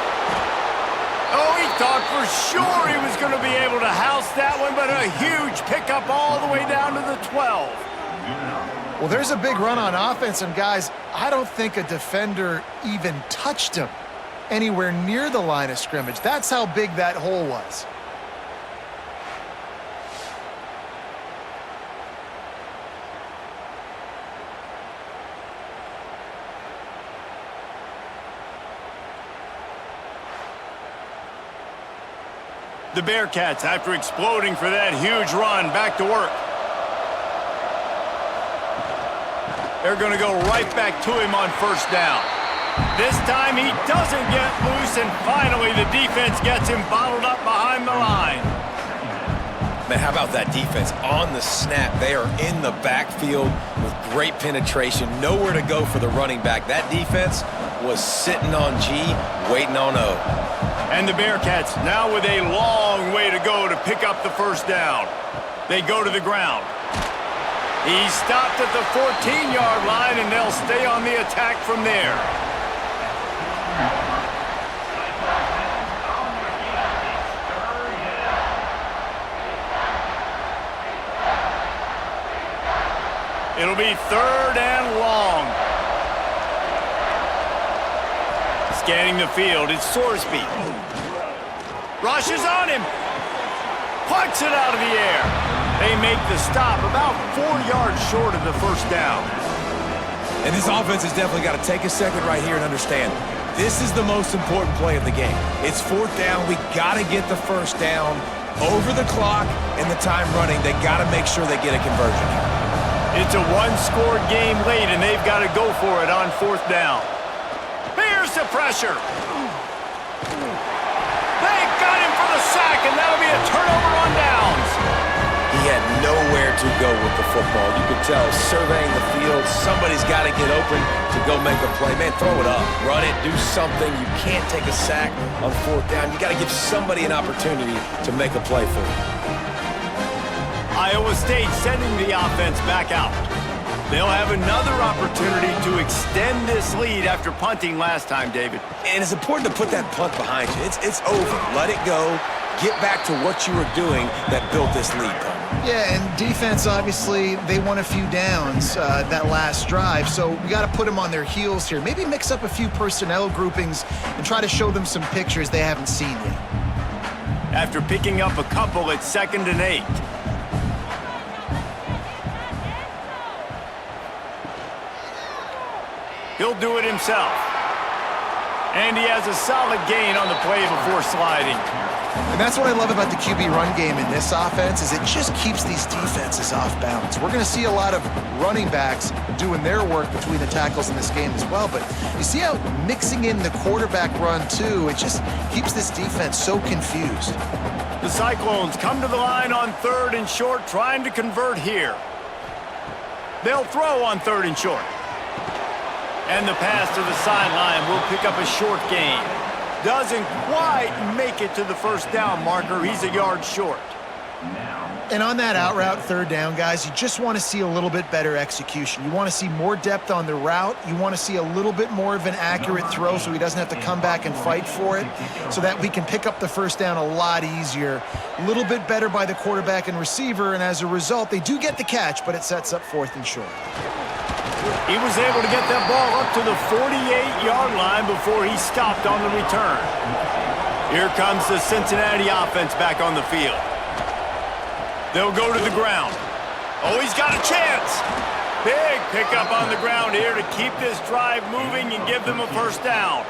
Oh, he thought for sure he was going to be able to house that one, but a huge pickup all the way down to the 12. Well, there's a big run on offense, and guys, I don't think a defender even touched him anywhere near the line of scrimmage. That's how big that hole was. The Bearcats, after exploding for that huge run, back to work. They're going to go right back to him on 1st down. This time he doesn't get loose, and finally the defense gets him bottled up behind the line. Man, how about that defense? On the snap, they are in the backfield with great penetration. Nowhere to go for the running back. That defense was sitting on G, waiting on O. And the Bearcats now with a long way to go to pick up the 1st down. They go to the ground. He stopped at the 14-yard line, and they'll stay on the attack from there. It'll be 3rd and long. Scanning the field, it's Sorsby. Rushes on him. Plucks it out of the air. They make the stop about 4 yards short of the first down. And this offense has definitely got to take a second right here and understand this is the most important play of the game. It's 4th down. We got to get the first down over the clock and the time running. They got to make sure they get a conversion here. It's a one-score game late, and they've got to go for it on 4th down. Here's the pressure. They got him for the sack, and that'll be a turnover on downs. He had nowhere to go with the football. You could tell, surveying the field, somebody's got to get open to go make a play. Man, throw it up, run it, do something. You can't take a sack on 4th down. You got to give somebody an opportunity to make a play for you. Iowa State sending the offense back out. They'll have another opportunity to extend this lead after punting last time, David. And it's important to put that punt behind you. It's over. Let it go. Get back to what you were doing that built this lead, Tony. Yeah, and defense, obviously, they won a few downs that last drive, so we got to put them on their heels here. Maybe mix up a few personnel groupings and try to show them some pictures they haven't seen yet. After picking up a couple, it's 2nd and 8. He'll do it himself. And he has a solid gain on the play before sliding. And that's what I love about the QB run game in this offense is it just keeps these defenses off balance. We're going to see a lot of running backs doing their work between the tackles in this game as well. But you see how mixing in the quarterback run too, it just keeps this defense so confused. The Cyclones come to the line on 3rd and short, trying to convert here. They'll throw on 3rd and short. And the pass to the sideline will pick up a short gain. Doesn't quite make it to the first down marker. He's a yard short. And on that out route 3rd down, guys, you just want to see a little bit better execution. You want to see more depth on the route. You want to see a little bit more of an accurate throw so he doesn't have to come back and fight for it so that we can pick up the first down a lot easier. A little bit better by the quarterback and receiver, and as a result, they do get the catch, but it sets up 4th and short. He was able to get that ball up to the 48-yard line before he stopped on the return. Here comes the Cincinnati offense back on the field. They'll go to the ground. Oh, he's got a chance. Big pickup on the ground here to keep this drive moving and give them a first down.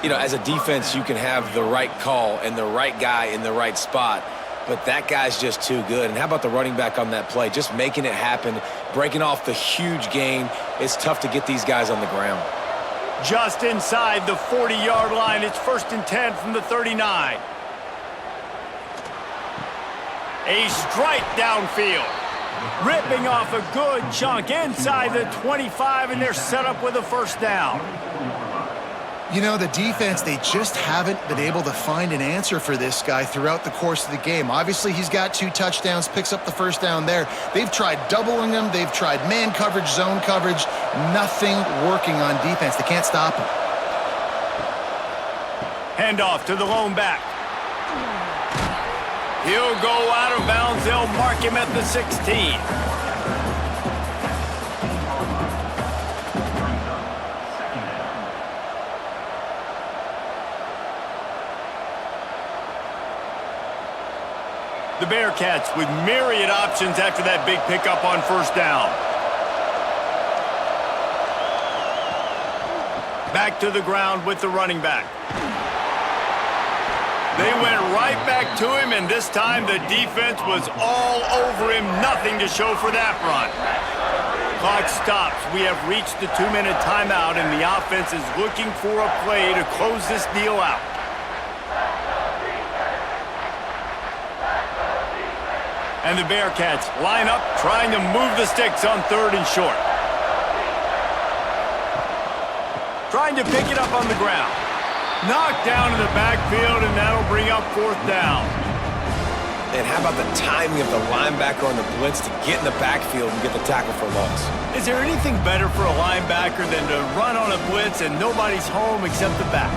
You know, as a defense, you can have the right call and the right guy in the right spot, but that guy's just too good. And how about the running back on that play? Just making it happen, breaking off the huge gain. It's tough to get these guys on the ground. Just inside the 40-yard line. It's 1st and 10 from the 39. A strike downfield. Ripping off a good chunk inside the 25, and they're set up with a first down. You know, the defense, they just haven't been able to find an answer for this guy throughout the course of the game. Obviously, he's got 2 touchdowns, picks up the first down there. They've tried doubling him. They've tried man coverage, zone coverage. Nothing working on defense. They can't stop him. Handoff to the lone back. He'll go out of bounds. They'll mark him at the 16. The Bearcats with myriad options after that big pickup on first down. Back to the ground with the running back. They went right back to him, and this time the defense was all over him. Nothing to show for that run. Clock stops. We have reached the 2-minute timeout, and the offense is looking for a play to close this deal out. And the Bearcats line up, trying to move the sticks on 3rd and short. Trying to pick it up on the ground. Knocked down in the backfield, and that'll bring up 4th down. And how about the timing of the linebacker on the blitz to get in the backfield and get the tackle for loss? Is there anything better for a linebacker than to run on a blitz and nobody's home except the back?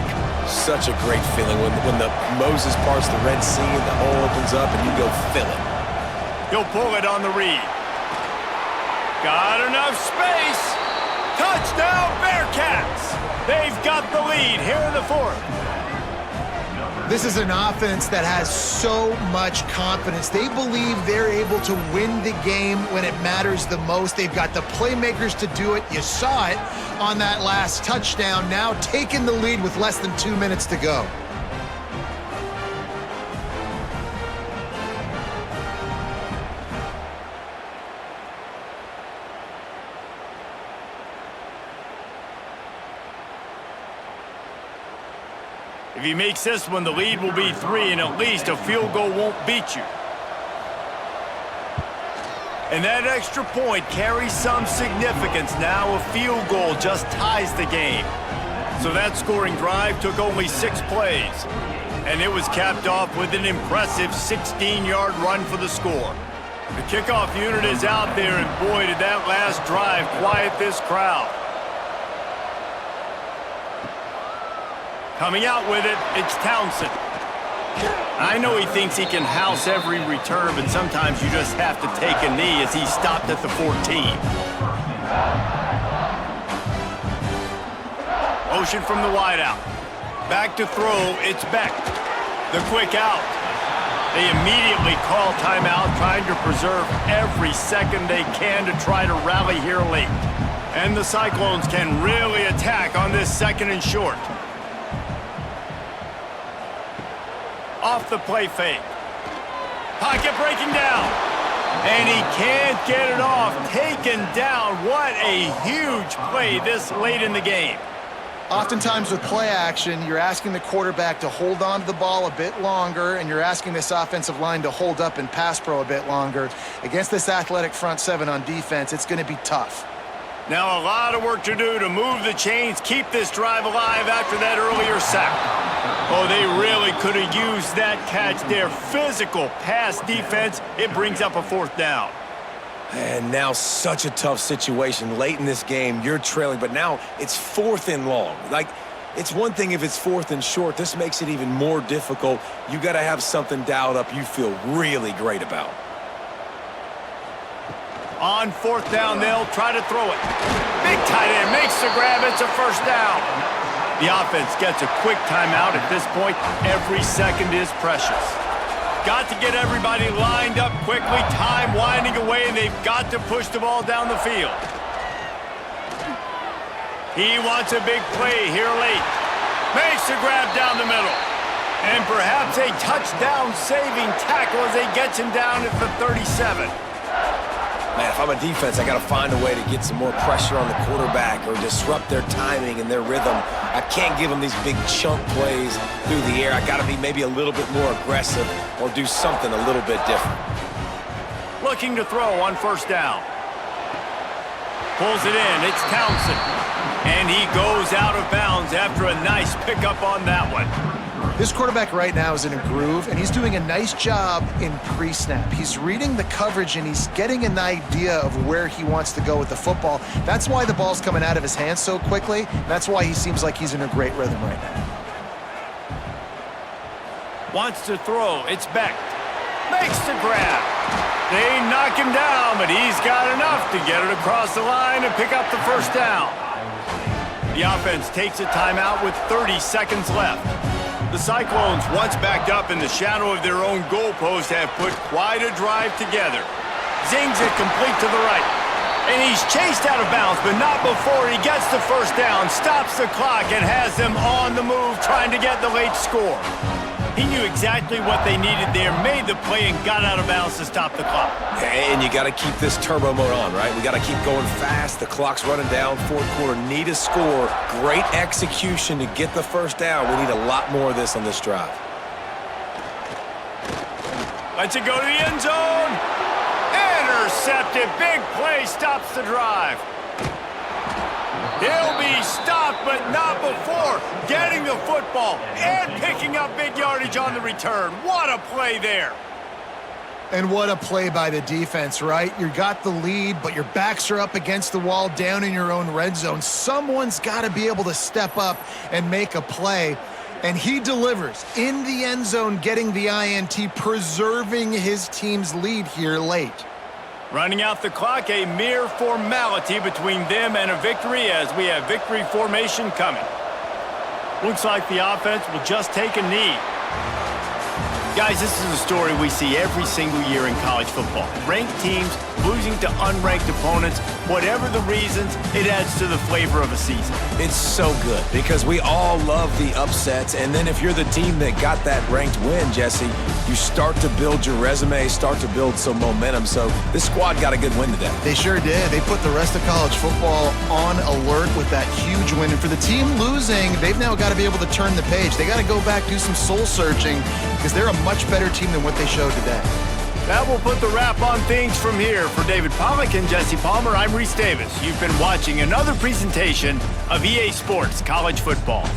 Such a great feeling when the Moses parts the Red Sea and the hole opens up and you go fill it. He'll pull it on the read. Got enough space. Touchdown, Bearcats. They've got the lead here in the fourth. This is an offense that has so much confidence. They believe they're able to win the game when it matters the most. They've got the playmakers to do it. You saw it on that last touchdown. Now taking the lead with less than 2 minutes to go. If he makes this one, the lead will be 3, and at least a field goal won't beat you. And that extra point carries some significance. Now a field goal just ties the game. So that scoring drive took only 6 plays. And it was capped off with an impressive 16-yard run for the score. The kickoff unit is out there, and boy, did that last drive quiet this crowd. Coming out with it, it's Townsend. I know he thinks he can house every return, but sometimes you just have to take a knee as he stopped at the 14. Motion from the wideout. Back to throw, it's Beck. The quick out. They immediately call timeout, trying to preserve every second they can to try to rally here late. And the Cyclones can really attack on this 2nd and short. Off the play fake. Pocket breaking down. And he can't get it off. Taken down. What a huge play this late in the game. Oftentimes with play action, you're asking the quarterback to hold on to the ball a bit longer, and you're asking this offensive line to hold up in pass pro a bit longer. Against this athletic front 7 on defense, it's going to be tough. Now a lot of work to do to move the chains, keep this drive alive after that earlier sack. Oh, they really could have used that catch there. Physical pass defense. It brings up a 4th down. And now such a tough situation. Late in this game, you're trailing, but now it's 4th and long. Like, it's one thing if it's 4th and short. This makes it even more difficult. You got to have something dialed up you feel really great about. On 4th down, they'll try to throw it. Big tight end makes the grab. It's a 1st down. The offense gets a quick timeout. At this point, every second is precious. Got to get everybody lined up quickly. Time winding away, and they've got to push the ball down the field. He wants a big play here late. Makes the grab down the middle. And perhaps a touchdown-saving tackle as they get him down at the 37. Man, if I'm a defense, I got to find a way to get some more pressure on the quarterback or disrupt their timing and their rhythm. I can't give them these big chunk plays through the air. I got to be maybe a little bit more aggressive or do something a little bit different. Looking to throw on 1st down. Pulls it in. It's Townsend. And he goes out of bounds after a nice pickup on that one. This quarterback right now is in a groove, and he's doing a nice job in pre-snap. He's reading the coverage, and he's getting an idea of where he wants to go with the football. That's why the ball's coming out of his hands so quickly. That's why he seems like he's in a great rhythm right now. Wants to throw. It's Beck. Makes the grab. They knock him down, but he's got enough to get it across the line and pick up the 1st down. The offense takes a timeout with 30 seconds left. The Cyclones, once backed up in the shadow of their own goalpost, have put quite a drive together. Zings it complete to the right. And he's chased out of bounds, but not before he gets the 1st down, stops the clock, and has them on the move trying to get the late score. He knew exactly what they needed there, made the play, and got out of bounds to stop the clock. And you got to keep this turbo mode on, right? We got to keep going fast. The clock's running down. 4th quarter, need a score. Great execution to get the 1st down. We need a lot more of this on this drive. Lets it go to the end zone. Intercepted. Big play stops the drive. He'll be stopped, but not before getting the football and picking up big yardage on the return. What a play there. And what a play by the defense, right? You got the lead, but your backs are up against the wall down in your own red zone. Someone's got to be able to step up and make a play. And he delivers in the end zone, getting the INT, preserving his team's lead here late. Running out the clock, a mere formality between them and a victory as we have victory formation coming. Looks like the offense will just take a knee. Guys, this is a story we see every single year in college football. Ranked teams losing to unranked opponents. Whatever the reasons, it adds to the flavor of a season. It's so good because we all love the upsets, and then if you're the team that got that ranked win, Jesse, you start to build your resume, start to build some momentum. So this squad got a good win today. They sure did. They put the rest of college football on alert with that huge win. And for the team losing, they've now got to be able to turn the page. They got to go back, do some soul searching, because they're a much better team than what they showed today. That will put the wrap on things from here. For David Pollack and Jesse Palmer, I'm Reese Davis. You've been watching another presentation of EA Sports College Football.